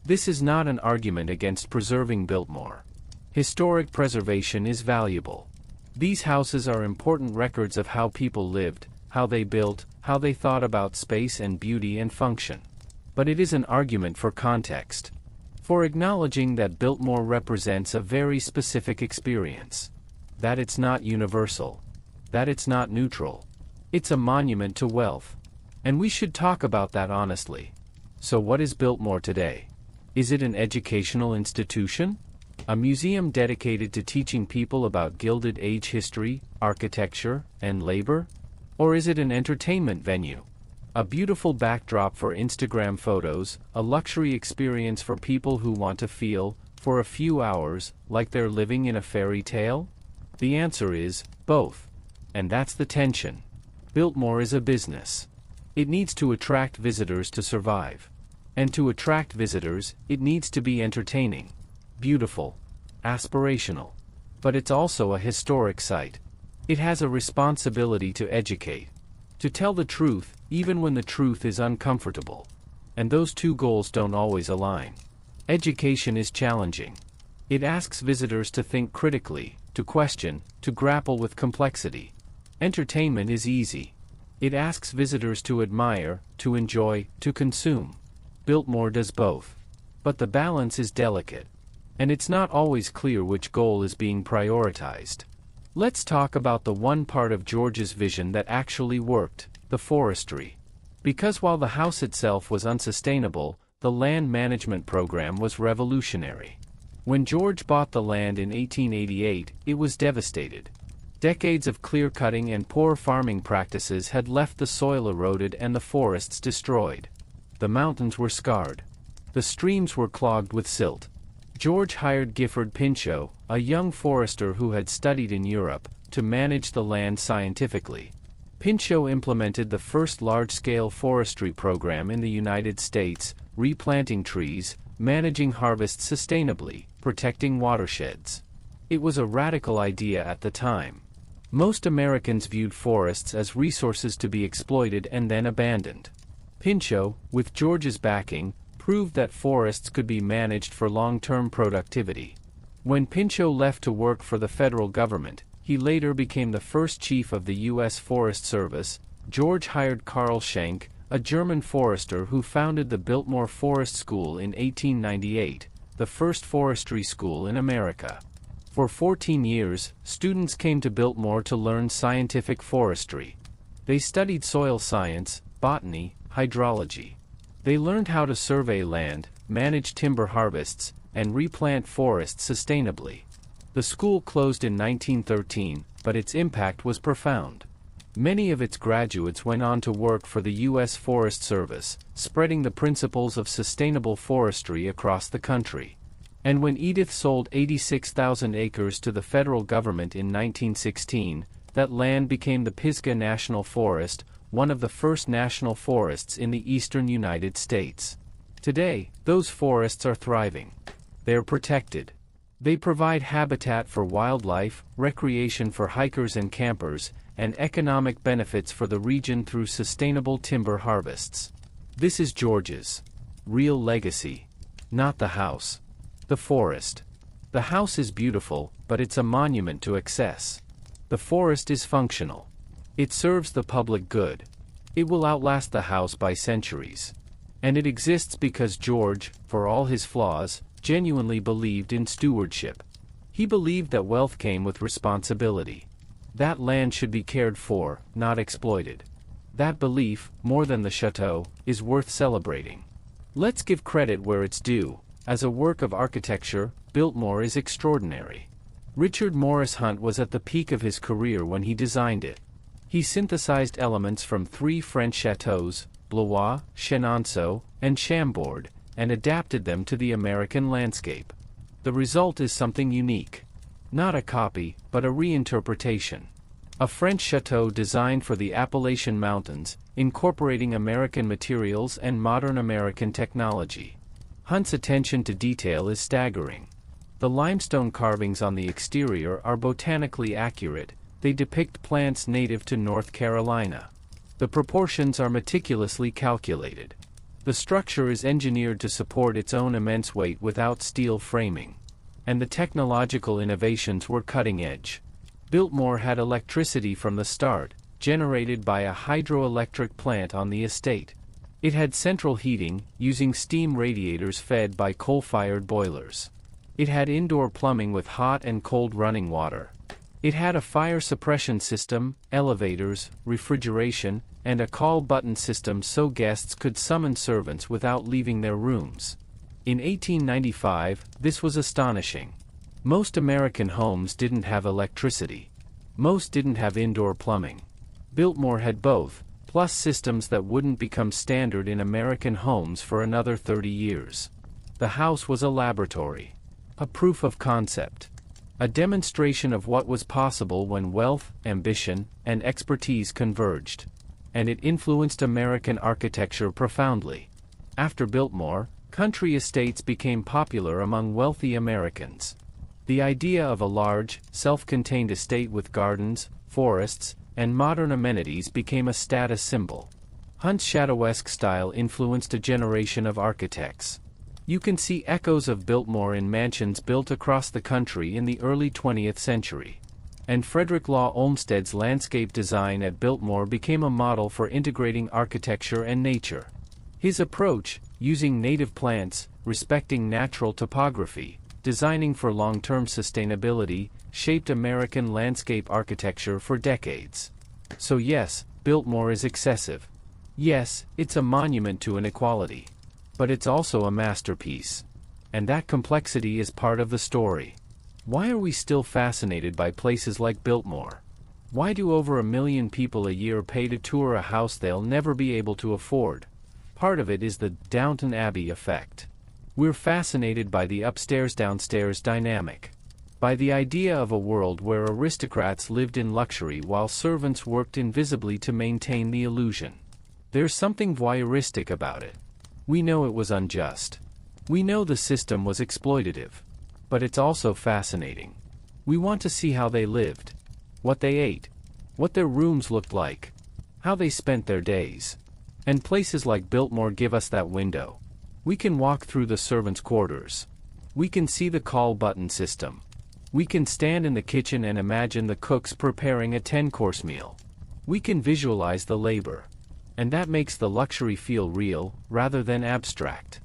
This is not an argument against preserving Biltmore. Historic preservation is valuable. These houses are important records of how people lived, how they built, how they thought about space and beauty and function. But it is an argument for context. for acknowledging that Biltmore represents a very specific experience. That it's not universal. That it's not neutral. It's a monument to wealth. And we should talk about that honestly. So what is Biltmore today? Is it an educational institution? A museum dedicated to teaching people about Gilded Age history, architecture, and labor? Or is it an entertainment venue? A beautiful backdrop for Instagram photos, a luxury experience for people who want to feel, for a few hours, like they're living in a fairy tale? The answer is, both. And that's the tension. Biltmore is a business. It needs to attract visitors to survive. And to attract visitors, it needs to be entertaining, beautiful, aspirational. But it's also a historic site. It has a responsibility to educate. To tell the truth, even when the truth is uncomfortable. And those two goals don't always align. Education is challenging. It asks visitors to think critically, to question, to grapple with complexity. Entertainment is easy. It asks visitors to admire, to enjoy, to consume. Biltmore does both. But the balance is delicate. And it's not always clear which goal is being prioritized. Let's talk about the one part of George's vision that actually worked, the forestry. Because while the house itself was unsustainable, the land management program was revolutionary. When George bought the land in 1888, it was devastated. Decades of clear-cutting and poor farming practices had left the soil eroded and the forests destroyed. The mountains were scarred. The streams were clogged with silt. George hired Gifford Pinchot, a young forester who had studied in Europe, to manage the land scientifically. Pinchot implemented the first large-scale forestry program in the United States, replanting trees, managing harvests sustainably, protecting watersheds. It was a radical idea at the time. Most Americans viewed forests as resources to be exploited and then abandoned. Pinchot, with George's backing, proved that forests could be managed for long-term productivity. When Pinchot left to work for the federal government, he later became the first chief of the U.S. Forest Service. George hired Carl Schenck, a German forester who founded the Biltmore Forest School in 1898, the first forestry school in America. For 14 years, students came to Biltmore to learn scientific forestry. They studied soil science, botany, hydrology. They learned how to survey land, manage timber harvests, and replant forests sustainably. The school closed in 1913, but its impact was profound. Many of its graduates went on to work for the U.S. Forest Service, spreading the principles of sustainable forestry across the country. And when Edith sold 86,000 acres to the federal government in 1916, that land became the Pisgah National Forest, one of the first national forests in the eastern United States. Today, those forests are thriving. They're protected. They provide habitat for wildlife, recreation for hikers and campers, and economic benefits for the region through sustainable timber harvests. This is George's real legacy. Not the house. The forest. The house is beautiful, but it's a monument to excess. The forest is functional. It serves the public good. It will outlast the house by centuries. And it exists because George, for all his flaws, genuinely believed in stewardship. He believed that wealth came with responsibility. That land should be cared for, not exploited. That belief, more than the château, is worth celebrating. Let's give credit where it's due. As a work of architecture, Biltmore is extraordinary. Richard Morris Hunt was at the peak of his career when he designed it. He synthesized elements from 3 French châteaux, Blois, Chenonceau, and Chambord, and adapted them to the American landscape. The result is something unique. Not a copy, but a reinterpretation. A French château designed for the Appalachian Mountains, incorporating American materials and modern American technology. Hunt's attention to detail is staggering. The limestone carvings on the exterior are botanically accurate. They depict plants native to North Carolina. The proportions are meticulously calculated. The structure is engineered to support its own immense weight without steel framing. And the technological innovations were cutting edge. Biltmore had electricity from the start, generated by a hydroelectric plant on the estate. It had central heating, using steam radiators fed by coal-fired boilers. It had indoor plumbing with hot and cold running water. It had a fire suppression system, elevators, refrigeration, and a call button system so guests could summon servants without leaving their rooms. In 1895, this was astonishing. Most American homes didn't have electricity. Most didn't have indoor plumbing. Biltmore had both, plus systems that wouldn't become standard in American homes for another 30 years. The house was a laboratory. A proof of concept. A demonstration of what was possible when wealth, ambition, and expertise converged. And it influenced American architecture profoundly. After Biltmore, country estates became popular among wealthy Americans. The idea of a large, self-contained estate with gardens, forests, and modern amenities became a status symbol. Hunt's chateauesque style influenced a generation of architects. You can see echoes of Biltmore in mansions built across the country in the early 20th century. And Frederick Law Olmsted's landscape design at Biltmore became a model for integrating architecture and nature. His approach, using native plants, respecting natural topography, designing for long-term sustainability, shaped American landscape architecture for decades. So yes, Biltmore is excessive. Yes, it's a monument to inequality. But it's also a masterpiece. And that complexity is part of the story. Why are we still fascinated by places like Biltmore? Why do over 1 million people a year pay to tour a house they'll never be able to afford? Part of it is the Downton Abbey effect. We're fascinated by the upstairs-downstairs dynamic. By the idea of a world where aristocrats lived in luxury while servants worked invisibly to maintain the illusion. There's something voyeuristic about it. We know it was unjust. We know the system was exploitative. But it's also fascinating. We want to see how they lived. What they ate. What their rooms looked like. How they spent their days. And places like Biltmore give us that window. We can walk through the servants' quarters. We can see the call button system. We can stand in the kitchen and imagine the cooks preparing a 10-course meal. We can visualize the labor. And that makes the luxury feel real, rather than abstract.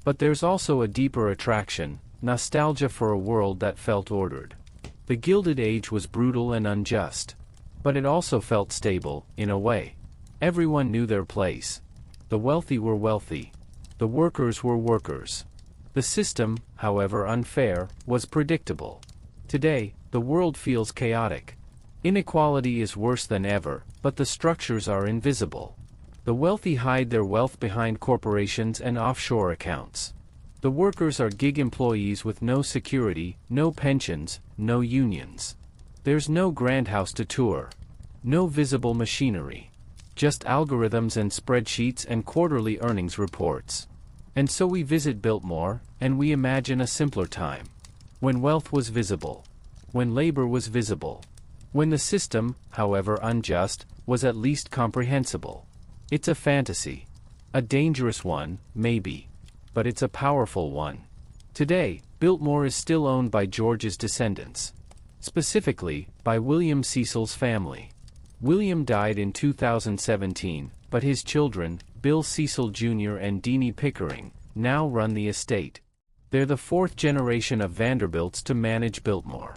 But there's also a deeper attraction, nostalgia for a world that felt ordered. The Gilded Age was brutal and unjust. But it also felt stable, in a way. Everyone knew their place. The wealthy were wealthy. The workers were workers. The system, however unfair, was predictable. Today, the world feels chaotic. Inequality is worse than ever, but the structures are invisible. The wealthy hide their wealth behind corporations and offshore accounts. The workers are gig employees with no security, no pensions, no unions. There's no grand house to tour. No visible machinery. Just algorithms and spreadsheets and quarterly earnings reports. And so we visit Biltmore, and we imagine a simpler time. When wealth was visible. When labor was visible. When the system, however unjust, was at least comprehensible. It's a fantasy. A dangerous one, maybe. But it's a powerful one. Today, Biltmore is still owned by George's descendants. Specifically, by William Cecil's family. William died in 2017, but his children, Bill Cecil Jr. and Deanie Pickering, now run the estate. They're the fourth generation of Vanderbilts to manage Biltmore.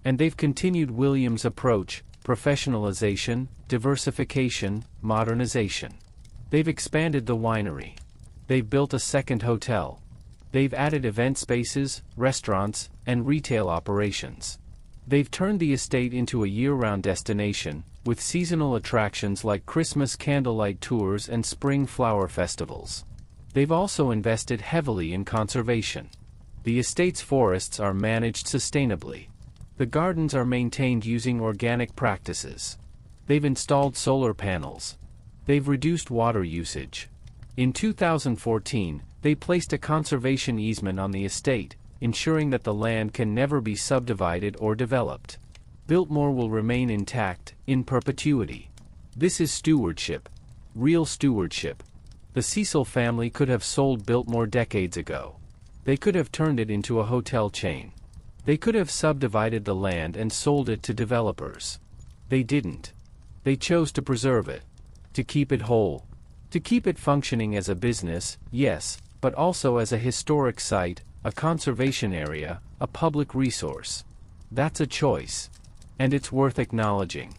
And they've continued William's approach: professionalization, diversification, modernization. They've expanded the winery. They've built a second hotel. They've added event spaces, restaurants, and retail operations. They've turned the estate into a year-round destination, with seasonal attractions like Christmas candlelight tours and spring flower festivals. They've also invested heavily in conservation. The estate's forests are managed sustainably. The gardens are maintained using organic practices. They've installed solar panels. They've reduced water usage. In 2014, they placed a conservation easement on the estate, ensuring that the land can never be subdivided or developed. Biltmore will remain intact, in perpetuity. This is stewardship. Real stewardship. The Cecil family could have sold Biltmore decades ago. They could have turned it into a hotel chain. They could have subdivided the land and sold it to developers. They didn't. They chose to preserve it. To keep it whole. To keep it functioning as a business, yes, but also as a historic site, a conservation area, a public resource. That's a choice. And it's worth acknowledging.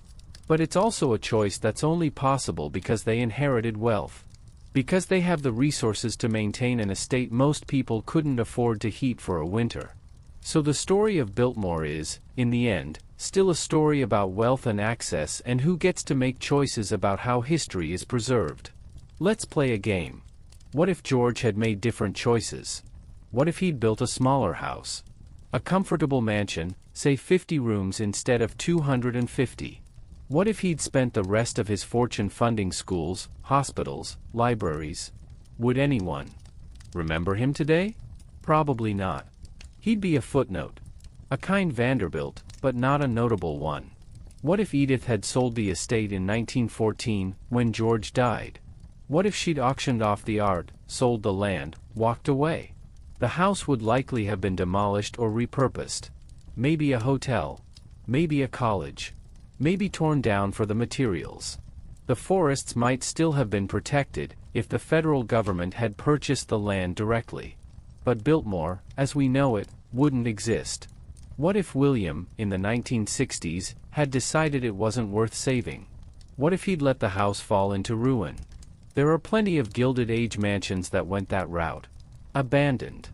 But it's also a choice that's only possible because they inherited wealth. Because they have the resources to maintain an estate most people couldn't afford to heat for a winter. So the story of Biltmore is, in the end, still a story about wealth and access and who gets to make choices about how history is preserved. Let's play a game. What if George had made different choices? What if he'd built a smaller house? A comfortable mansion, say 50 rooms instead of 250. What if he'd spent the rest of his fortune funding schools, hospitals, libraries? Would anyone remember him today? Probably not. He'd be a footnote. A kind Vanderbilt, but not a notable one. What if Edith had sold the estate in 1914, when George died? What if she'd auctioned off the art, sold the land, walked away? The house would likely have been demolished or repurposed. Maybe a hotel. Maybe a college. Maybe torn down for the materials. The forests might still have been protected, if the federal government had purchased the land directly. But Biltmore, as we know it, wouldn't exist. What if William, in the 1960s, had decided it wasn't worth saving? What if he'd let the house fall into ruin? There are plenty of Gilded Age mansions that went that route. Abandoned.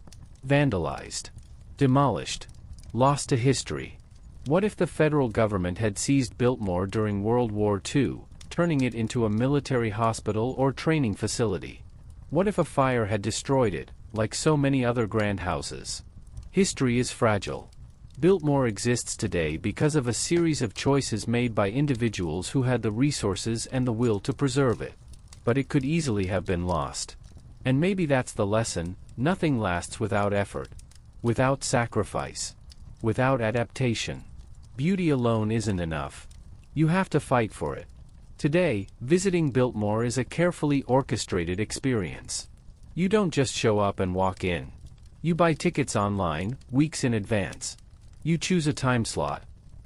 Vandalized. Demolished. Lost to history. What if the federal government had seized Biltmore during World War II, turning it into a military hospital or training facility? What if a fire had destroyed it, like so many other grand houses? History is fragile. Biltmore exists today because of a series of choices made by individuals who had the resources and the will to preserve it. But it could easily have been lost. And maybe that's the lesson: nothing lasts without effort, without sacrifice, without adaptation. Beauty alone isn't enough. You have to fight for it. Today, visiting Biltmore is a carefully orchestrated experience. You don't just show up and walk in. You buy tickets online, weeks in advance. You choose a time slot.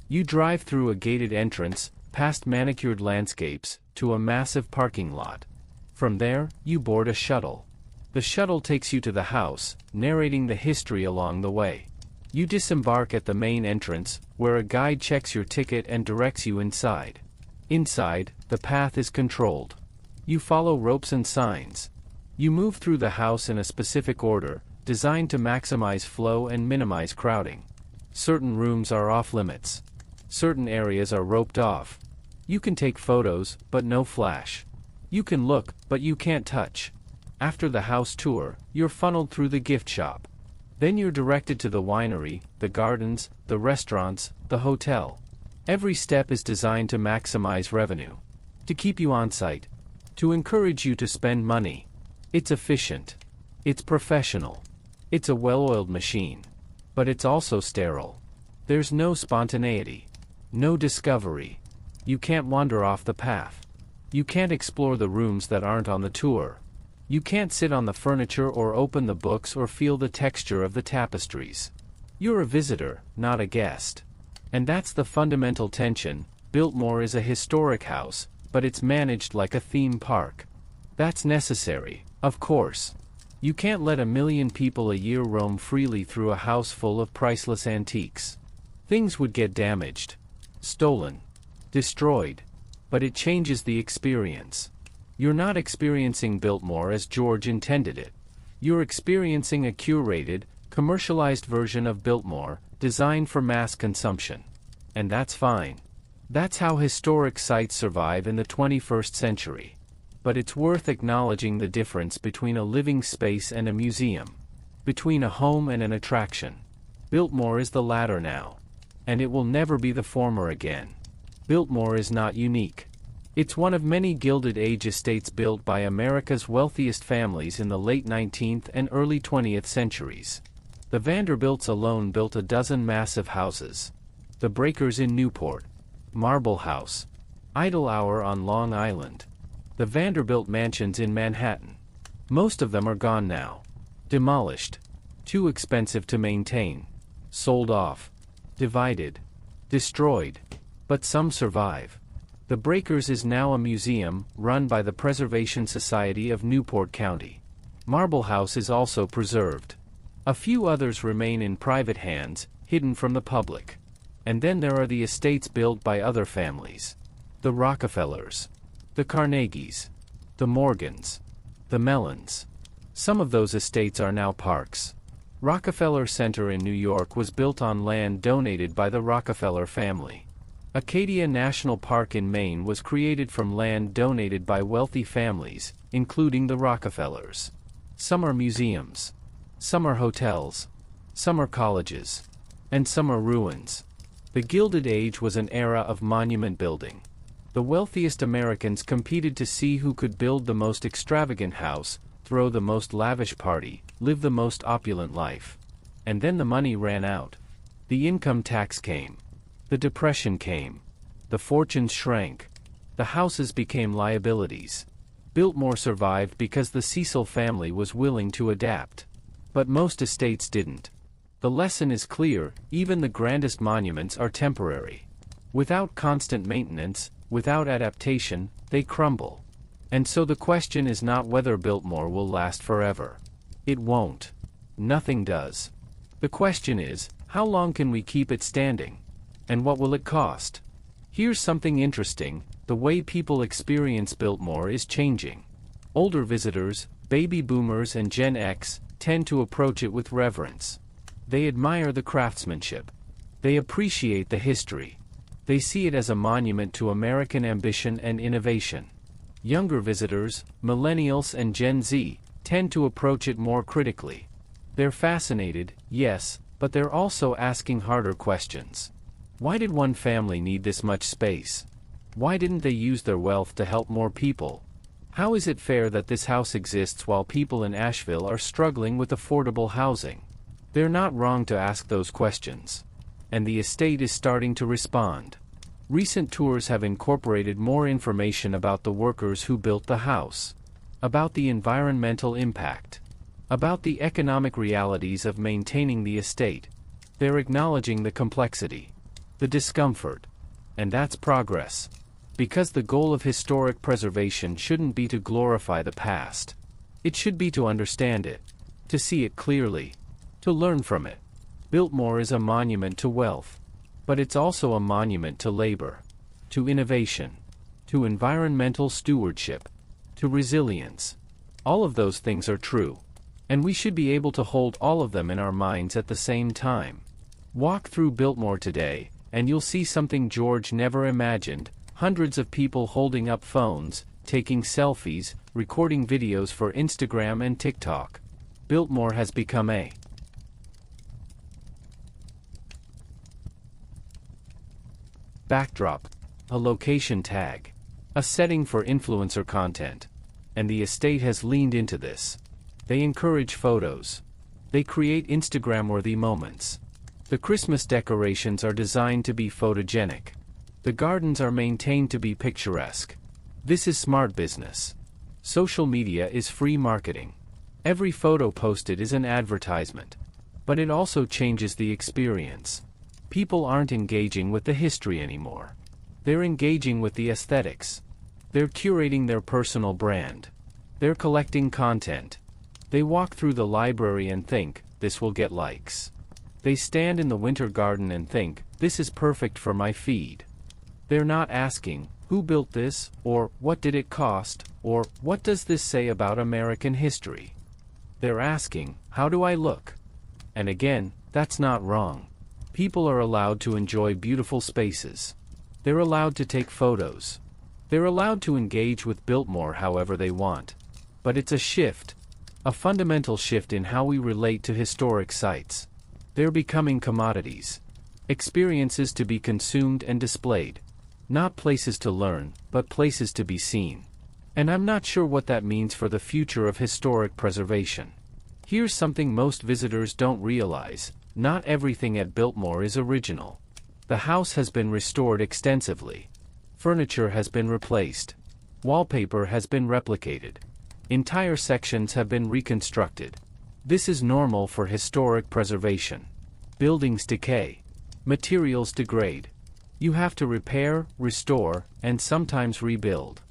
You drive through a gated entrance, past manicured landscapes, to a massive parking lot. From there, you board a shuttle. The shuttle takes you to the house, narrating the history along the way. You disembark at the main entrance, where a guide checks your ticket and directs you inside. Inside, the path is controlled. You follow ropes and signs. You move through the house in a specific order, designed to maximize flow and minimize crowding. Certain rooms are off-limits. Certain areas are roped off. You can take photos, but no flash. You can look, but you can't touch. After the house tour, you're funneled through the gift shop. Then you're directed to the winery, the gardens, the restaurants, the hotel. Every step is designed to maximize revenue. To keep you on site. To encourage you to spend money. It's efficient. It's professional. It's a well-oiled machine. But it's also sterile. There's no spontaneity. No discovery. You can't wander off the path. You can't explore the rooms that aren't on the tour. You can't sit on the furniture or open the books or feel the texture of the tapestries. You're a visitor, not a guest. And that's the fundamental tension. Biltmore is a historic house, but it's managed like a theme park. That's necessary, of course. You can't let 1 million people a year roam freely through a house full of priceless antiques. Things would get damaged, stolen, destroyed. But it changes the experience. You're not experiencing Biltmore as George intended it. You're experiencing a curated, commercialized version of Biltmore, designed for mass consumption. And that's fine. That's how historic sites survive in the 21st century. But it's worth acknowledging the difference between a living space and a museum. Between a home and an attraction. Biltmore is the latter now. And it will never be the former again. Biltmore is not unique. It's one of many Gilded Age estates built by America's wealthiest families in the late 19th and early 20th centuries. The Vanderbilts alone built a dozen massive houses. The Breakers in Newport, Marble House, Idle Hour on Long Island, the Vanderbilt mansions in Manhattan. Most of them are gone now. Demolished. Too expensive to maintain. Sold off. Divided. Destroyed. But some survive. The Breakers is now a museum, run by the Preservation Society of Newport County. Marble House is also preserved. A few others remain in private hands, hidden from the public. And then there are the estates built by other families. The Rockefellers. The Carnegies. The Morgans. The Mellons. Some of those estates are now parks. Rockefeller Center in New York was built on land donated by the Rockefeller family. Acadia National Park in Maine was created from land donated by wealthy families, including the Rockefellers. Some are museums. Some are hotels. Some are colleges. And some are ruins. The Gilded Age was an era of monument building. The wealthiest Americans competed to see who could build the most extravagant house, throw the most lavish party, live the most opulent life. And then the money ran out. The income tax came. The Depression came. The fortunes shrank. The houses became liabilities. Biltmore survived because the Cecil family was willing to adapt. But most estates didn't. The lesson is clear: even the grandest monuments are temporary. Without constant maintenance, without adaptation, they crumble. And so the question is not whether Biltmore will last forever. It won't. Nothing does. The question is, how long can we keep it standing? And what will it cost? Here's something interesting: the way people experience Biltmore is changing. Older visitors, baby boomers and Gen X, tend to approach it with reverence. They admire the craftsmanship. They appreciate the history. They see it as a monument to American ambition and innovation. Younger visitors, millennials and Gen Z, tend to approach it more critically. They're fascinated, yes, but they're also asking harder questions. Why did one family need this much space? Why didn't they use their wealth to help more people? How is it fair that this house exists while people in Asheville are struggling with affordable housing? They're not wrong to ask those questions. And the estate is starting to respond. Recent tours have incorporated more information about the workers who built the house, about the environmental impact, about the economic realities of maintaining the estate. They're acknowledging the complexity, the discomfort. And that's progress. Because the goal of historic preservation shouldn't be to glorify the past. It should be to understand it, to see it clearly, to learn from it. Biltmore is a monument to wealth. But it's also a monument to labor, to innovation, to environmental stewardship, to resilience. All of those things are true. And we should be able to hold all of them in our minds at the same time. Walk through Biltmore today, and you'll see something George never imagined: hundreds of people holding up phones, taking selfies, recording videos for Instagram and TikTok. Biltmore has become a backdrop, a location tag, a setting for influencer content. And the estate has leaned into this. They encourage photos. They create Instagram-worthy moments. The Christmas decorations are designed to be photogenic. The gardens are maintained to be picturesque. This is smart business. Social media is free marketing. Every photo posted is an advertisement. But it also changes the experience. People aren't engaging with the history anymore. They're engaging with the aesthetics. They're curating their personal brand. They're collecting content. They walk through the library and think, this will get likes. They stand in the winter garden and think, this is perfect for my feed. They're not asking, who built this, or what did it cost, or what does this say about American history? They're asking, how do I look? And again, that's not wrong. People are allowed to enjoy beautiful spaces. They're allowed to take photos. They're allowed to engage with Biltmore however they want. But it's a shift. A fundamental shift in how we relate to historic sites. They're becoming commodities. Experiences to be consumed and displayed. Not places to learn, but places to be seen. And I'm not sure what that means for the future of historic preservation. Here's something most visitors don't realize: not everything at Biltmore is original. The house has been restored extensively. Furniture has been replaced. Wallpaper has been replicated. Entire sections have been reconstructed. This is normal for historic preservation. Buildings decay. Materials degrade. You have to repair, restore, and sometimes rebuild.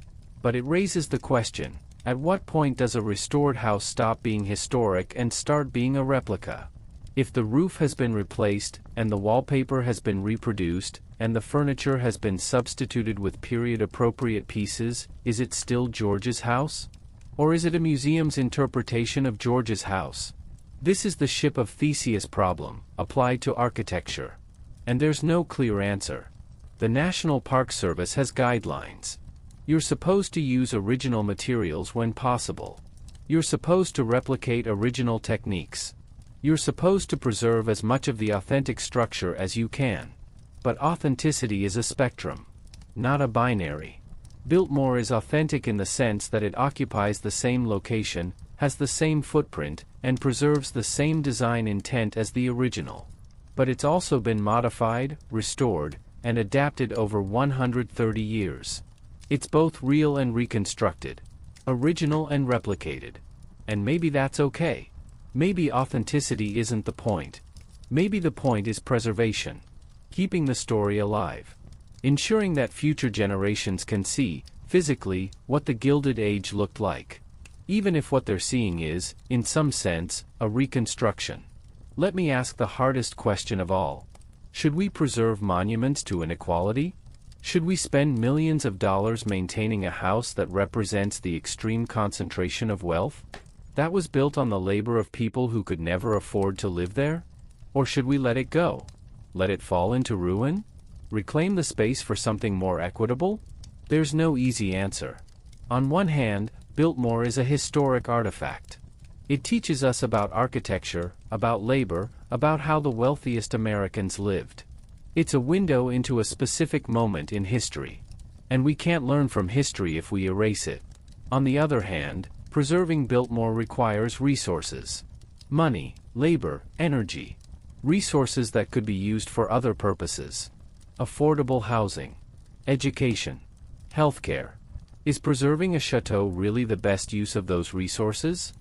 But it raises the question, at what point does a restored house stop being historic and start being a replica? If the roof has been replaced, and the wallpaper has been reproduced, and the furniture has been substituted with period-appropriate pieces, is it still George's house? Or is it a museum's interpretation of George's house? This is the Ship of Theseus problem, applied to architecture. And there's no clear answer. The National Park Service has guidelines. You're supposed to use original materials when possible. You're supposed to replicate original techniques. You're supposed to preserve as much of the authentic structure as you can. But authenticity is a spectrum, not a binary. Biltmore is authentic in the sense that it occupies the same location, has the same footprint, and preserves the same design intent as the original. But it's also been modified, restored, and adapted over 130 years. It's both real and reconstructed, original and replicated. And maybe that's okay. Maybe authenticity isn't the point. Maybe the point is preservation. Keeping the story alive. Ensuring that future generations can see, physically, what the Gilded Age looked like. Even if what they're seeing is, in some sense, a reconstruction. Let me ask the hardest question of all. Should we preserve monuments to inequality? Should we spend millions of dollars maintaining a house that represents the extreme concentration of wealth? That was built on the labor of people who could never afford to live there? Or should we let it go? Let it fall into ruin? Reclaim the space for something more equitable? There's no easy answer. On one hand, Biltmore is a historic artifact. It teaches us about architecture, about labor, about how the wealthiest Americans lived. It's a window into a specific moment in history. And we can't learn from history if we erase it. On the other hand, preserving Biltmore requires resources. Money, labor, energy. Resources that could be used for other purposes. Affordable housing. Education. Healthcare. Is preserving a château really the best use of those resources?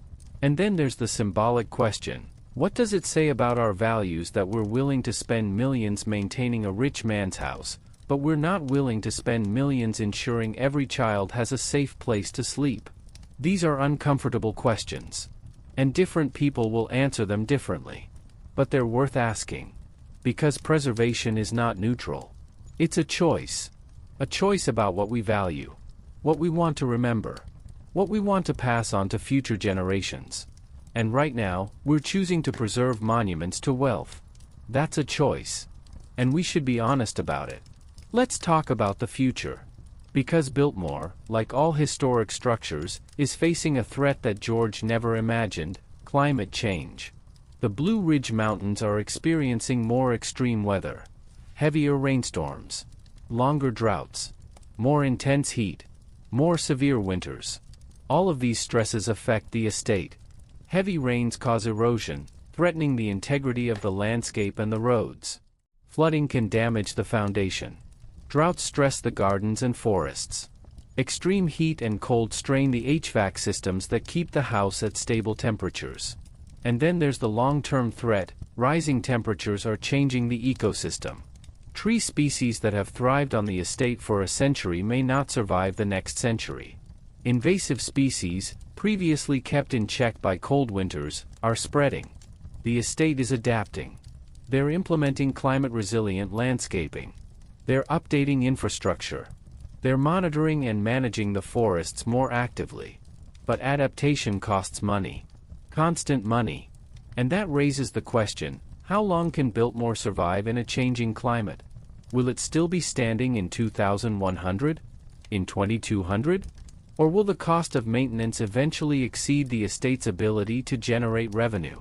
And then there's the symbolic question. What does it say about our values that we're willing to spend millions maintaining a rich man's house, but we're not willing to spend millions ensuring every child has a safe place to sleep? These are uncomfortable questions. And different people will answer them differently. But they're worth asking. Because preservation is not neutral. It's a choice. A choice about what we value. What we want to remember. What we want to pass on to future generations. And right now, we're choosing to preserve monuments to wealth. That's a choice. And we should be honest about it. Let's talk about the future. Because Biltmore, like all historic structures, is facing a threat that George never imagined: climate change. The Blue Ridge Mountains are experiencing more extreme weather. Heavier rainstorms. Longer droughts. More intense heat. More severe winters. All of these stresses affect the estate. Heavy rains cause erosion, threatening the integrity of the landscape and the roads. Flooding can damage the foundation. Droughts stress the gardens and forests. Extreme heat and cold strain the HVAC systems that keep the house at stable temperatures. And then there's the long-term threat: rising temperatures are changing the ecosystem. Tree species that have thrived on the estate for a century may not survive the next century. Invasive species, previously kept in check by cold winters, are spreading. The estate is adapting. They're implementing climate-resilient landscaping. They're updating infrastructure. They're monitoring and managing the forests more actively. But adaptation costs money. Constant money. And that raises the question, how long can Biltmore survive in a changing climate? Will it still be standing in 2100? In 2200? Or will the cost of maintenance eventually exceed the estate's ability to generate revenue?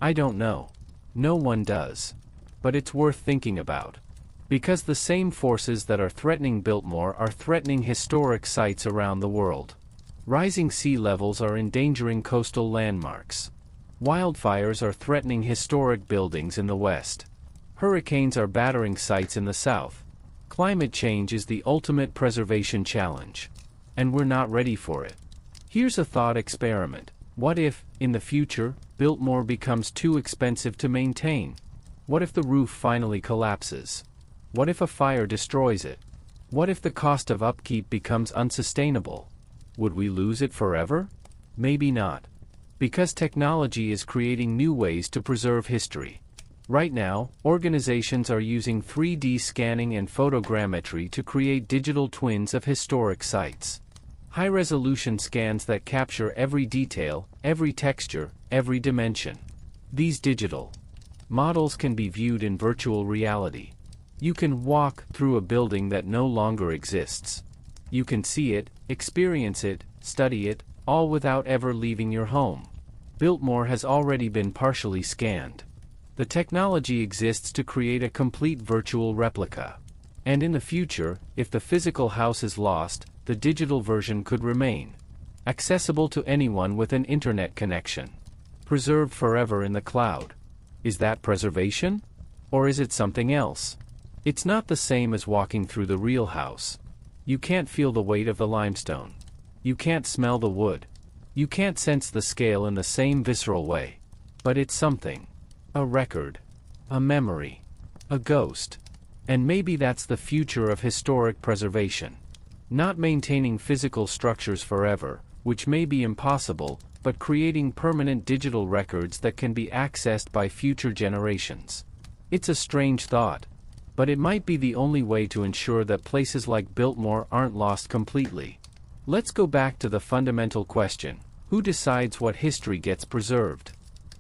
I don't know. No one does. But it's worth thinking about. Because the same forces that are threatening Biltmore are threatening historic sites around the world. Rising sea levels are endangering coastal landmarks. Wildfires are threatening historic buildings in the west. Hurricanes are battering sites in the south. Climate change is the ultimate preservation challenge. And we're not ready for it. Here's a thought experiment. What if, in the future, Biltmore becomes too expensive to maintain? What if the roof finally collapses? What if a fire destroys it? What if the cost of upkeep becomes unsustainable? Would we lose it forever? Maybe not. Because technology is creating new ways to preserve history. Right now, organizations are using 3D scanning and photogrammetry to create digital twins of historic sites. High-resolution scans that capture every detail, every texture, every dimension. These digital models can be viewed in virtual reality. You can walk through a building that no longer exists. You can see it, experience it, study it, all without ever leaving your home. Biltmore has already been partially scanned. The technology exists to create a complete virtual replica. And in the future, if the physical house is lost, the digital version could remain accessible to anyone with an internet connection. Preserved forever in the cloud. Is that preservation? Or is it something else? It's not the same as walking through the real house. You can't feel the weight of the limestone. You can't smell the wood. You can't sense the scale in the same visceral way. But it's something. A record. A memory. A ghost. And maybe that's the future of historic preservation. Not maintaining physical structures forever, which may be impossible, but creating permanent digital records that can be accessed by future generations. It's a strange thought. But it might be the only way to ensure that places like Biltmore aren't lost completely. Let's go back to the fundamental question: who decides what history gets preserved?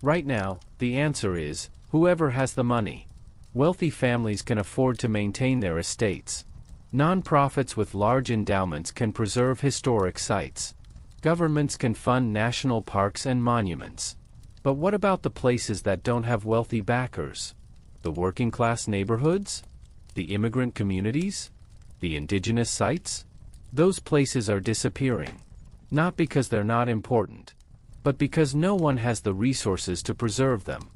Right now, the answer is, whoever has the money. Wealthy families can afford to maintain their estates. Non-profits with large endowments can preserve historic sites. Governments can fund national parks and monuments. But what about the places that don't have wealthy backers? The working-class neighborhoods? The immigrant communities? The indigenous sites? Those places are disappearing. Not because they're not important, but because no one has the resources to preserve them.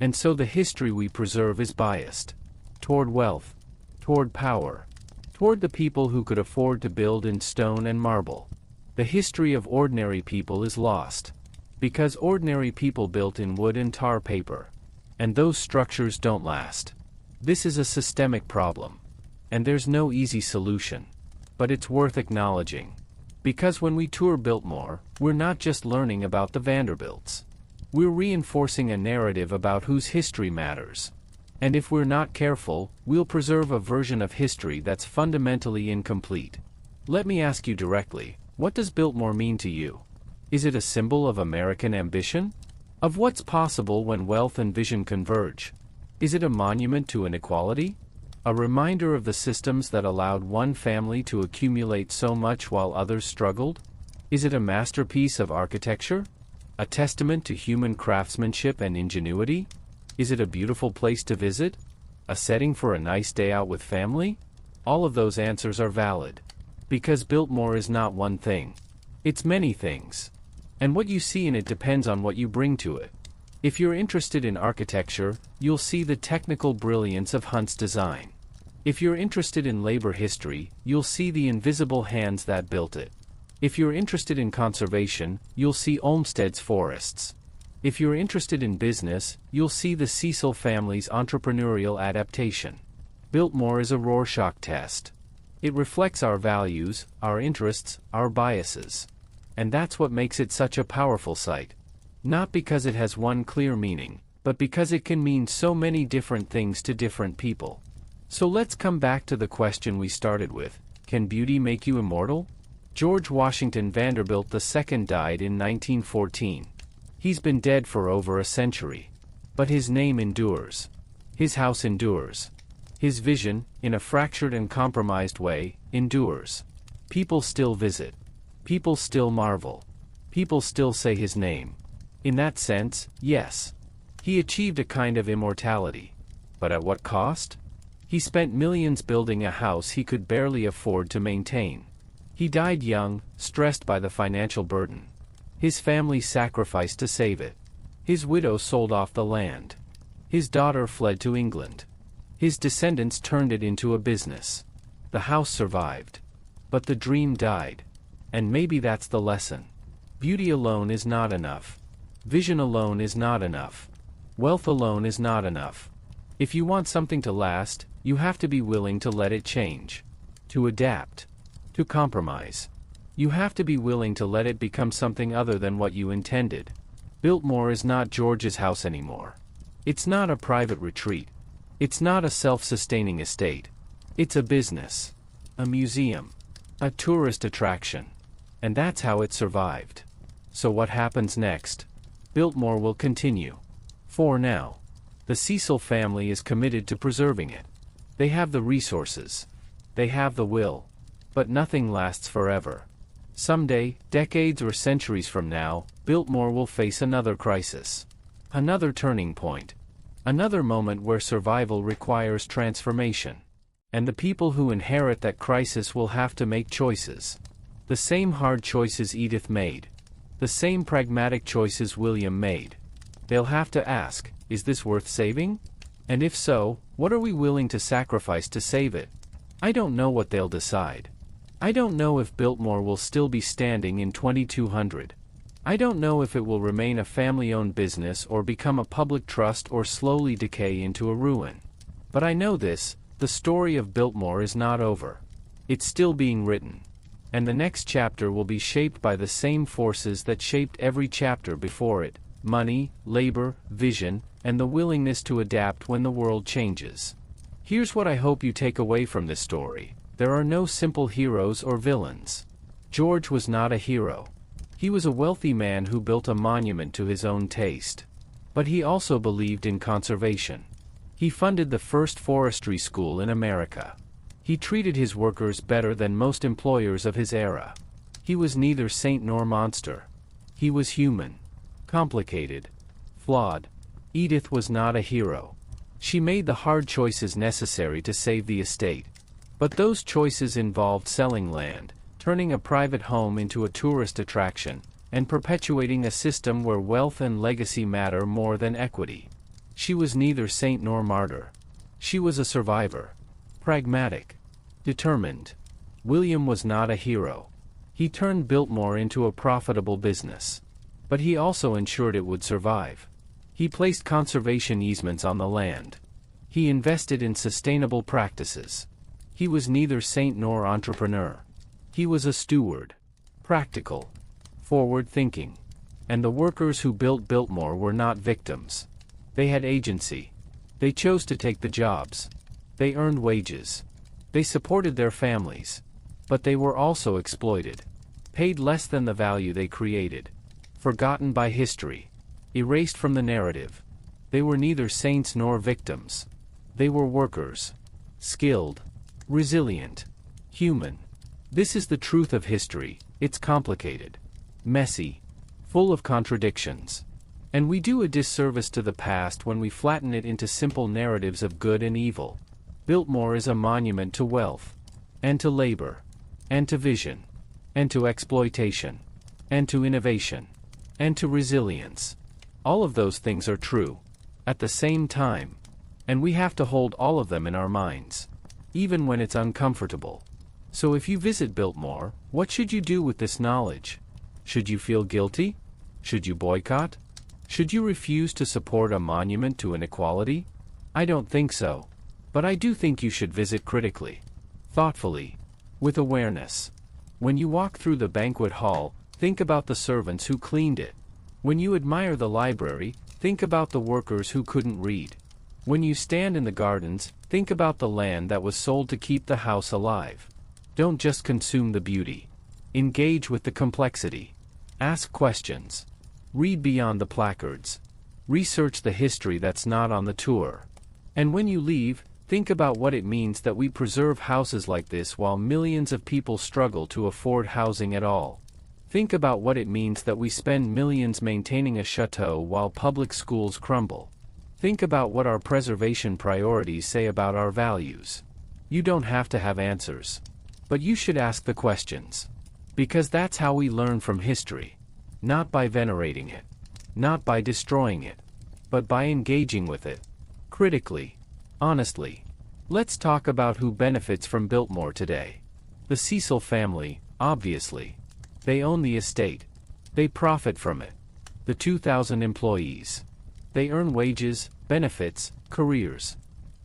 And so the history we preserve is biased. Toward wealth. Toward power. Toward the people who could afford to build in stone and marble. The history of ordinary people is lost. Because ordinary people built in wood and tar paper. And those structures don't last. This is a systemic problem. And there's no easy solution. But it's worth acknowledging. Because when we tour Biltmore, we're not just learning about the Vanderbilts. We're reinforcing a narrative about whose history matters. And if we're not careful, we'll preserve a version of history that's fundamentally incomplete. Let me ask you directly, what does Biltmore mean to you? Is it a symbol of American ambition? Of what's possible when wealth and vision converge? Is it a monument to inequality? A reminder of the systems that allowed one family to accumulate so much while others struggled? Is it a masterpiece of architecture? A testament to human craftsmanship and ingenuity? Is it a beautiful place to visit? A setting for a nice day out with family? All of those answers are valid. Because Biltmore is not one thing. It's many things. And what you see in it depends on what you bring to it. If you're interested in architecture, you'll see the technical brilliance of Hunt's design. If you're interested in labor history, you'll see the invisible hands that built it. If you're interested in conservation, you'll see Olmsted's forests. If you're interested in business, you'll see the Cecil family's entrepreneurial adaptation. Biltmore is a Rorschach test. It reflects our values, our interests, our biases. And that's what makes it such a powerful site. Not because it has one clear meaning, but because it can mean so many different things to different people. So let's come back to the question we started with: can beauty make you immortal? George Washington Vanderbilt II died in 1914. He's been dead for over a century. But his name endures. His house endures. His vision, in a fractured and compromised way, endures. People still visit. People still marvel. People still say his name. In that sense, yes. He achieved a kind of immortality. But at what cost? He spent millions building a house he could barely afford to maintain. He died young, stressed by the financial burden. His family sacrificed to save it. His widow sold off the land. His daughter fled to England. His descendants turned it into a business. The house survived. But the dream died. And maybe that's the lesson. Beauty alone is not enough. Vision alone is not enough. Wealth alone is not enough. If you want something to last, you have to be willing to let it change. To adapt. To compromise. You have to be willing to let it become something other than what you intended. Biltmore is not George's house anymore. It's not a private retreat. It's not a self-sustaining estate. It's a business. A museum. A tourist attraction. And that's how it survived. So what happens next? Biltmore will continue. For now. The Cecil family is committed to preserving it. They have the resources. They have the will. But nothing lasts forever. Someday, decades or centuries from now, Biltmore will face another crisis. Another turning point. Another moment where survival requires transformation. And the people who inherit that crisis will have to make choices. The same hard choices Edith made. The same pragmatic choices William made. They'll have to ask, is this worth saving? And if so, what are we willing to sacrifice to save it? I don't know what they'll decide. I don't know if Biltmore will still be standing in 2200. I don't know if it will remain a family-owned business or become a public trust or slowly decay into a ruin. But I know this, the story of Biltmore is not over. It's still being written. And the next chapter will be shaped by the same forces that shaped every chapter before it: money, labor, vision, and the willingness to adapt when the world changes. Here's what I hope you take away from this story. There are no simple heroes or villains. George was not a hero. He was a wealthy man who built a monument to his own taste. But he also believed in conservation. He funded the first forestry school in America. He treated his workers better than most employers of his era. He was neither saint nor monster. He was human. Complicated. Flawed. Edith was not a hero. She made the hard choices necessary to save the estate. But those choices involved selling land, turning a private home into a tourist attraction, and perpetuating a system where wealth and legacy matter more than equity. She was neither saint nor martyr. She was a survivor. Pragmatic. Determined. William was not a hero. He turned Biltmore into a profitable business. But he also ensured it would survive. He placed conservation easements on the land. He invested in sustainable practices. He was neither saint nor entrepreneur. He was a steward. Practical. Forward-thinking. And the workers who built Biltmore were not victims. They had agency. They chose to take the jobs. They earned wages. They supported their families. But they were also exploited. Paid less than the value they created. Forgotten by history. Erased from the narrative. They were neither saints nor victims. They were workers. Skilled. Resilient. Human. This is the truth of history. It's complicated. Messy. Full of contradictions. And we do a disservice to the past when we flatten it into simple narratives of good and evil. Biltmore is a monument to wealth. And to labor. And to vision. And to exploitation. And to innovation. And to resilience. All of those things are true. At the same time. And we have to hold all of them in our minds. Even when it's uncomfortable. So if you visit Biltmore, what should you do with this knowledge? Should you feel guilty? Should you boycott? Should you refuse to support a monument to inequality? I don't think so. But I do think you should visit critically. Thoughtfully. With awareness. When you walk through the banquet hall, think about the servants who cleaned it. When you admire the library, think about the workers who couldn't read. When you stand in the gardens, think about the land that was sold to keep the house alive. Don't just consume the beauty. Engage with the complexity. Ask questions. Read beyond the placards. Research the history that's not on the tour. And when you leave, think about what it means that we preserve houses like this while millions of people struggle to afford housing at all. Think about what it means that we spend millions maintaining a château while public schools crumble. Think about what our preservation priorities say about our values. You don't have to have answers. But you should ask the questions. Because that's how we learn from history. Not by venerating it. Not by destroying it. But by engaging with it. Critically. Honestly. Let's talk about who benefits from Biltmore today. The Cecil family, obviously. They own the estate. They profit from it. The 2,000 employees. They earn wages, benefits, careers.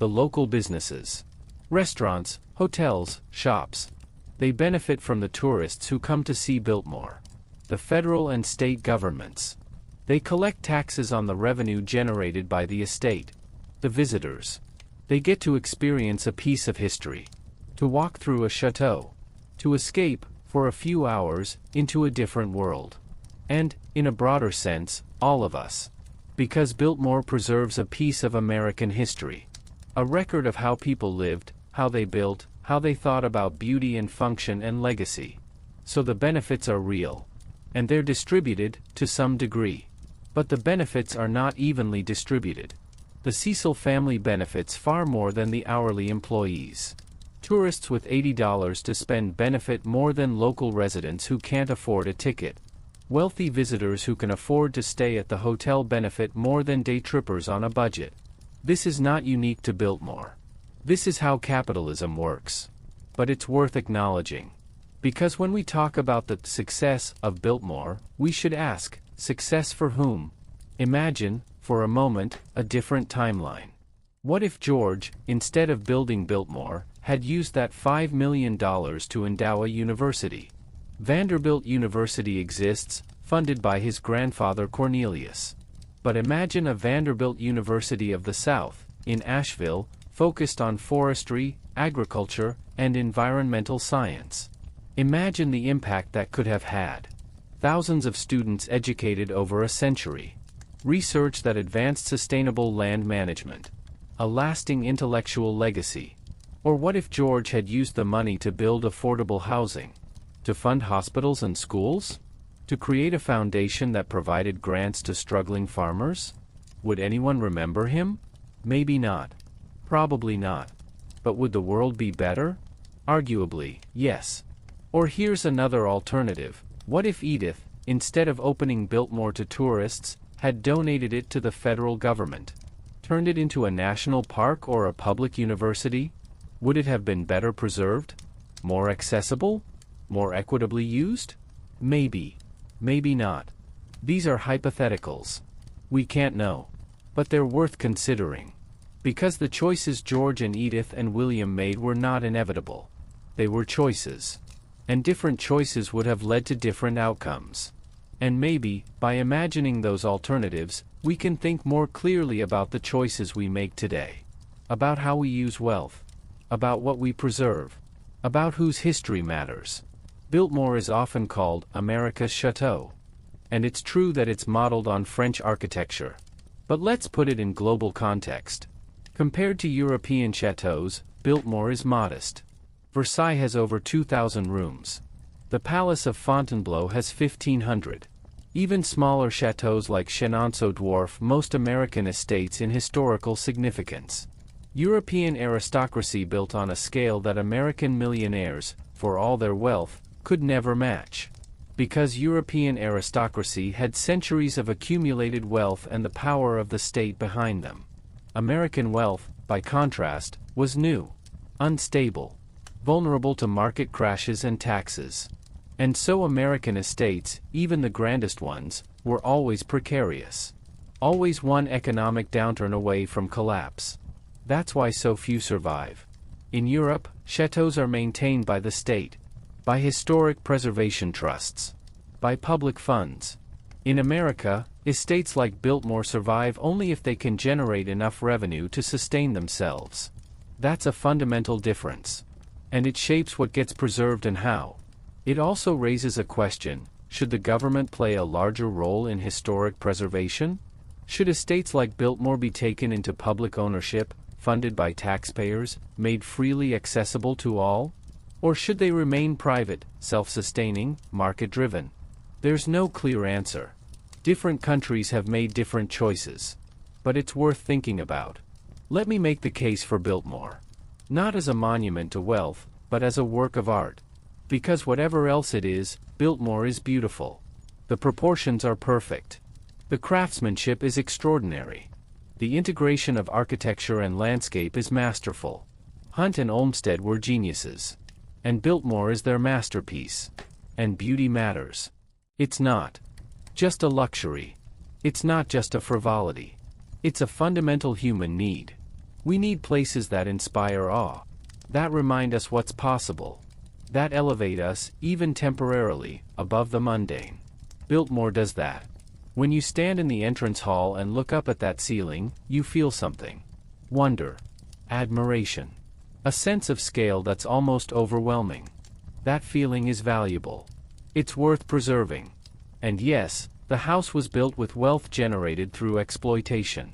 the local businesses. Restaurants, hotels, shops. They benefit from the tourists who come to see Biltmore. The federal and state governments. They collect taxes on the revenue generated by the estate. The visitors. They get to experience a piece of history. To walk through a château. To escape, for a few hours, into a different world. And, in a broader sense, all of us. Because Biltmore preserves a piece of American history. A record of how people lived, how they built, how they thought about beauty and function and legacy. So the benefits are real. And they're distributed, to some degree. But the benefits are not evenly distributed. The Cecil family benefits far more than the hourly employees. Tourists with $80 to spend benefit more than local residents who can't afford a ticket. Wealthy visitors who can afford to stay at the hotel benefit more than day trippers on a budget. This is not unique to Biltmore. This is how capitalism works. But it's worth acknowledging. Because when we talk about the success of Biltmore, we should ask, success for whom? Imagine, for a moment, a different timeline. What if George, instead of building Biltmore, had used that $5 million to endow a university? Vanderbilt University exists, funded by his grandfather Cornelius. But imagine a Vanderbilt University of the South, in Asheville, focused on forestry, agriculture, and environmental science. Imagine the impact that could have had. Thousands of students educated over a century. Research that advanced sustainable land management. A lasting intellectual legacy. Or what if George had used the money to build affordable housing? To fund hospitals and schools? To create a foundation that provided grants to struggling farmers? Would anyone remember him? Maybe not. Probably not. But would the world be better? Arguably, yes. Or here's another alternative. What if Edith, instead of opening Biltmore to tourists, had donated it to the federal government? Turned it into a national park or a public university? Would it have been better preserved? More accessible? More equitably used? Maybe. Maybe not. These are hypotheticals. We can't know. But they're worth considering. Because the choices George and Edith and William made were not inevitable. They were choices. And different choices would have led to different outcomes. And maybe, by imagining those alternatives, we can think more clearly about the choices we make today. About how we use wealth. About what we preserve. About whose history matters. Biltmore is often called America's Château. And it's true that it's modeled on French architecture. But let's put it in global context. Compared to European chateaux, Biltmore is modest. Versailles has over 2,000 rooms. The Palace of Fontainebleau has 1,500. Even smaller chateaux like Chenonceau dwarf most American estates in historical significance. European aristocracy built on a scale that American millionaires, for all their wealth, could never match. Because European aristocracy had centuries of accumulated wealth and the power of the state behind them. American wealth, by contrast, was new, unstable, vulnerable to market crashes and taxes. And so American estates, even the grandest ones, were always precarious. Always one economic downturn away from collapse. That's why so few survive. In Europe, chateaux are maintained by the state, by historic preservation trusts, by public funds. In America, estates like Biltmore survive only if they can generate enough revenue to sustain themselves. That's a fundamental difference. And it shapes what gets preserved and how. It also raises a question: should the government play a larger role in historic preservation? Should estates like Biltmore be taken into public ownership, funded by taxpayers, made freely accessible to all? Or should they remain private, self-sustaining, market-driven? There's no clear answer. Different countries have made different choices. But it's worth thinking about. Let me make the case for Biltmore. Not as a monument to wealth, but as a work of art. Because whatever else it is, Biltmore is beautiful. The proportions are perfect. The craftsmanship is extraordinary. The integration of architecture and landscape is masterful. Hunt and Olmsted were geniuses. And Biltmore is their masterpiece. And beauty matters. It's not just a luxury. It's not just a frivolity. It's a fundamental human need. We need places that inspire awe, that remind us what's possible, that elevate us, even temporarily, above the mundane. Biltmore does that. When you stand in the entrance hall and look up at that ceiling, you feel something. Wonder. Admiration. A sense of scale that's almost overwhelming. That feeling is valuable. It's worth preserving. And yes, the house was built with wealth generated through exploitation.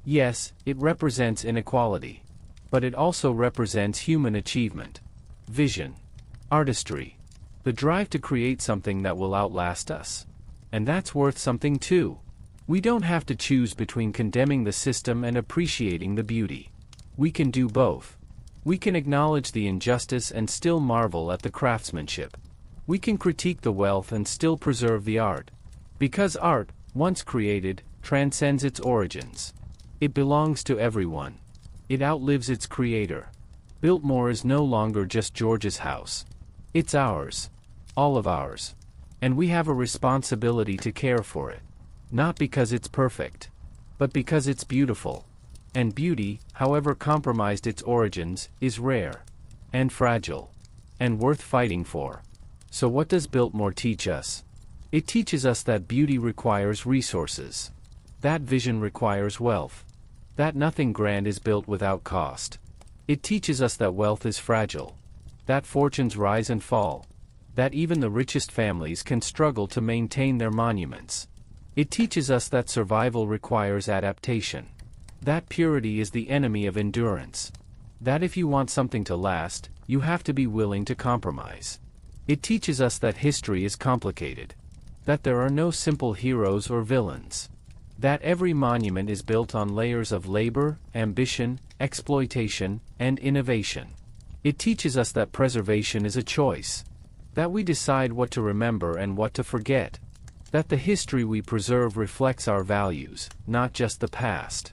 Yes, it represents inequality. But it also represents human achievement. Vision. Artistry. The drive to create something that will outlast us. And that's worth something too. We don't have to choose between condemning the system and appreciating the beauty. We can do both. We can acknowledge the injustice and still marvel at the craftsmanship. We can critique the wealth and still preserve the art. Because art, once created, transcends its origins. It belongs to everyone. It outlives its creator. Biltmore is no longer just George's house. It's ours. All of ours. And we have a responsibility to care for it. Not because it's perfect, but because it's beautiful. And beauty, however compromised its origins, is rare. And fragile. And worth fighting for. So what does Biltmore teach us? It teaches us that beauty requires resources. That vision requires wealth. That nothing grand is built without cost. It teaches us that wealth is fragile. That fortunes rise and fall. That even the richest families can struggle to maintain their monuments. It teaches us that survival requires adaptation. That purity is the enemy of endurance. That if you want something to last, you have to be willing to compromise. It teaches us that history is complicated. That there are no simple heroes or villains. That every monument is built on layers of labor, ambition, exploitation, and innovation. It teaches us that preservation is a choice. That we decide what to remember and what to forget. That the history we preserve reflects our values, not just the past.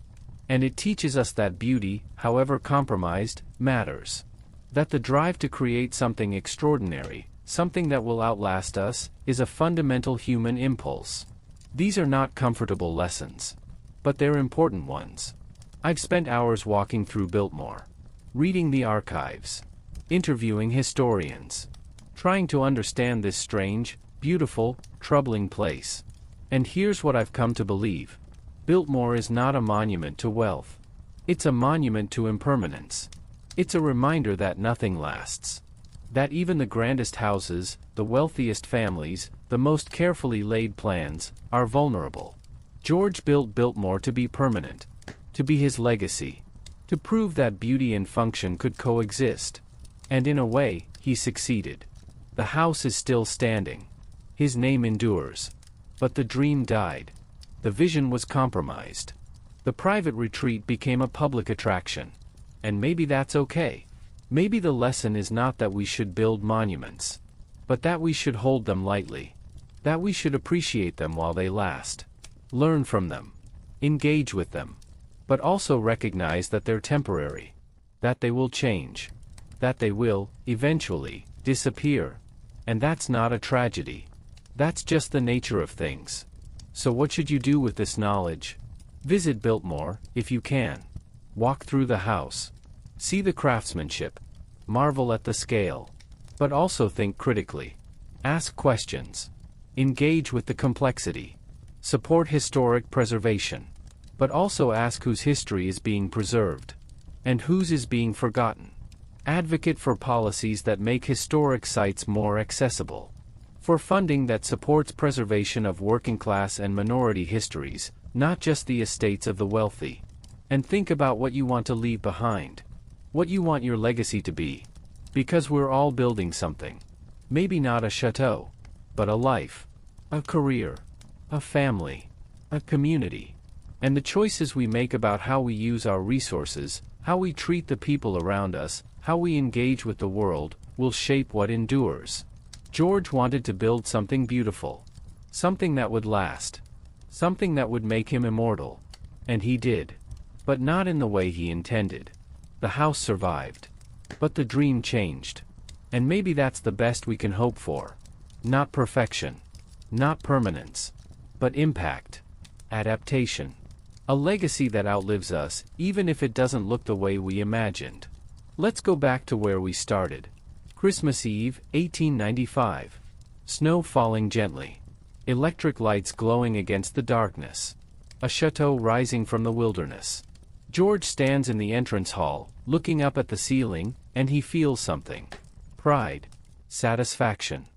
And it teaches us that beauty, however compromised, matters. That the drive to create something extraordinary, something that will outlast us, is a fundamental human impulse. These are not comfortable lessons. But they're important ones. I've spent hours walking through Biltmore. Reading the archives. Interviewing historians. Trying to understand this strange, beautiful, troubling place. And here's what I've come to believe. Biltmore is not a monument to wealth. It's a monument to impermanence. It's a reminder that nothing lasts. That even the grandest houses, the wealthiest families, the most carefully laid plans, are vulnerable. George built Biltmore to be permanent. To be his legacy. To prove that beauty and function could coexist. And in a way, he succeeded. The house is still standing. His name endures. But the dream died. The vision was compromised. The private retreat became a public attraction. And maybe that's okay. Maybe the lesson is not that we should build monuments, but that we should hold them lightly. That we should appreciate them while they last. Learn from them. Engage with them. But also recognize that they're temporary. That they will change. That they will, eventually, disappear. And that's not a tragedy. That's just the nature of things. So what should you do with this knowledge? Visit Biltmore, if you can. Walk through the house. See the craftsmanship. Marvel at the scale. But also think critically. Ask questions. Engage with the complexity. Support historic preservation. But also ask whose history is being preserved. And whose is being forgotten. Advocate for policies that make historic sites more accessible. For funding that supports preservation of working-class and minority histories, not just the estates of the wealthy. And think about what you want to leave behind. What you want your legacy to be. Because we're all building something. Maybe not a chateau, but a life. A career. A family. A community. And the choices we make about how we use our resources, how we treat the people around us, how we engage with the world, will shape what endures. George wanted to build something beautiful. Something that would last. Something that would make him immortal. And he did. But not in the way he intended. The house survived. But the dream changed. And maybe that's the best we can hope for. Not perfection. Not permanence. But impact. Adaptation. A legacy that outlives us, even if it doesn't look the way we imagined. Let's go back to where we started. Christmas Eve, 1895. Snow falling gently. Electric lights glowing against the darkness. A château rising from the wilderness. George stands in the entrance hall, looking up at the ceiling, and he feels something. Pride. Satisfaction.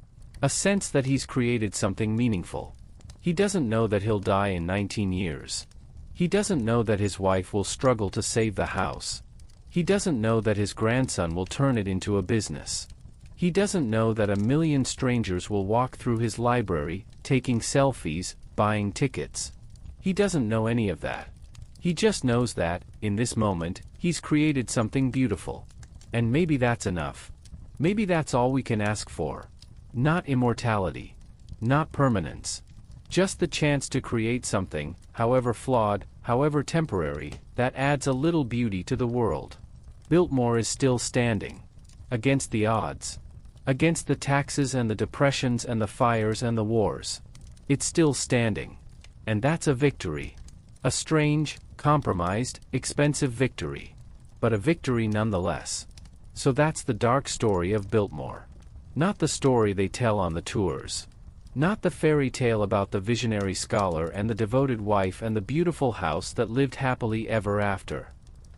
A sense that he's created something meaningful. He doesn't know that he'll die in 19 years. He doesn't know that his wife will struggle to save the house. He doesn't know that his grandson will turn it into a business. He doesn't know that 1 million strangers will walk through his library, taking selfies, buying tickets. He doesn't know any of that. He just knows that, in this moment, he's created something beautiful. And maybe that's enough. Maybe that's all we can ask for. Not immortality. Not permanence. Just the chance to create something, however flawed, however temporary, that adds a little beauty to the world. Biltmore is still standing. Against the odds. Against the taxes and the depressions and the fires and the wars. It's still standing. And that's a victory. A strange, compromised, expensive victory. But a victory nonetheless. So that's the dark story of Biltmore. Not the story they tell on the tours. Not the fairy tale about the visionary scholar and the devoted wife and the beautiful house that lived happily ever after.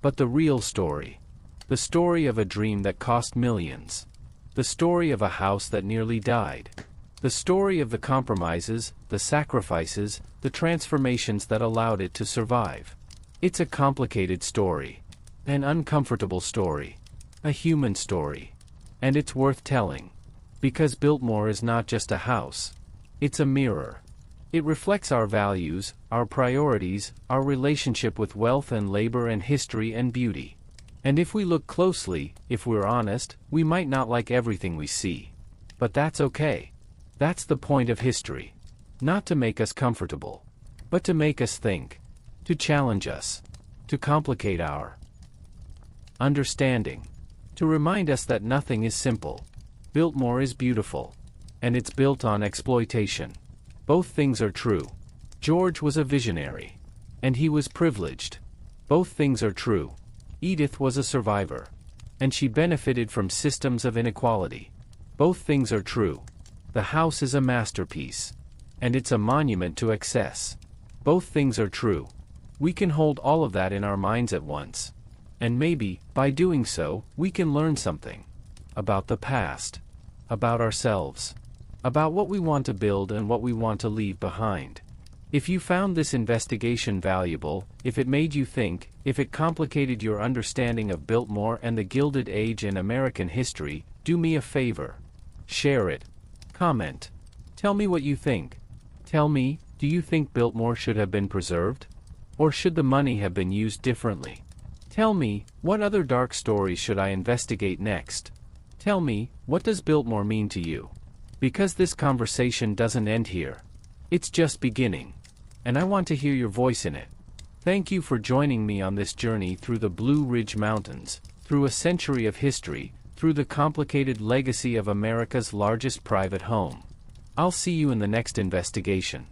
But the real story. The story of a dream that cost millions. The story of a house that nearly died. The story of the compromises, the sacrifices, the transformations that allowed it to survive. It's a complicated story. An uncomfortable story. A human story. And it's worth telling. Because Biltmore is not just a house. It's a mirror. It reflects our values, our priorities, our relationship with wealth and labor and history and beauty. And if we look closely, if we're honest, we might not like everything we see. But that's okay. That's the point of history. Not to make us comfortable. But to make us think. To challenge us. To complicate our understanding. To remind us that nothing is simple. Biltmore is beautiful. And it's built on exploitation. Both things are true. George was a visionary. And he was privileged. Both things are true. Edith was a survivor. And she benefited from systems of inequality. Both things are true. The house is a masterpiece. And it's a monument to excess. Both things are true. We can hold all of that in our minds at once. And maybe, by doing so, we can learn something. About the past. About ourselves. About what we want to build and what we want to leave behind. If you found this investigation valuable, if it made you think, if it complicated your understanding of Biltmore and the Gilded Age in American history, do me a favor. Share it. Comment. Tell me what you think. Tell me, do you think Biltmore should have been preserved? Or should the money have been used differently? Tell me, what other dark stories should I investigate next? Tell me, what does Biltmore mean to you? Because this conversation doesn't end here. It's just beginning. And I want to hear your voice in it. Thank you for joining me on this journey through the Blue Ridge Mountains, through a century of history, through the complicated legacy of America's largest private home. I'll see you in the next investigation.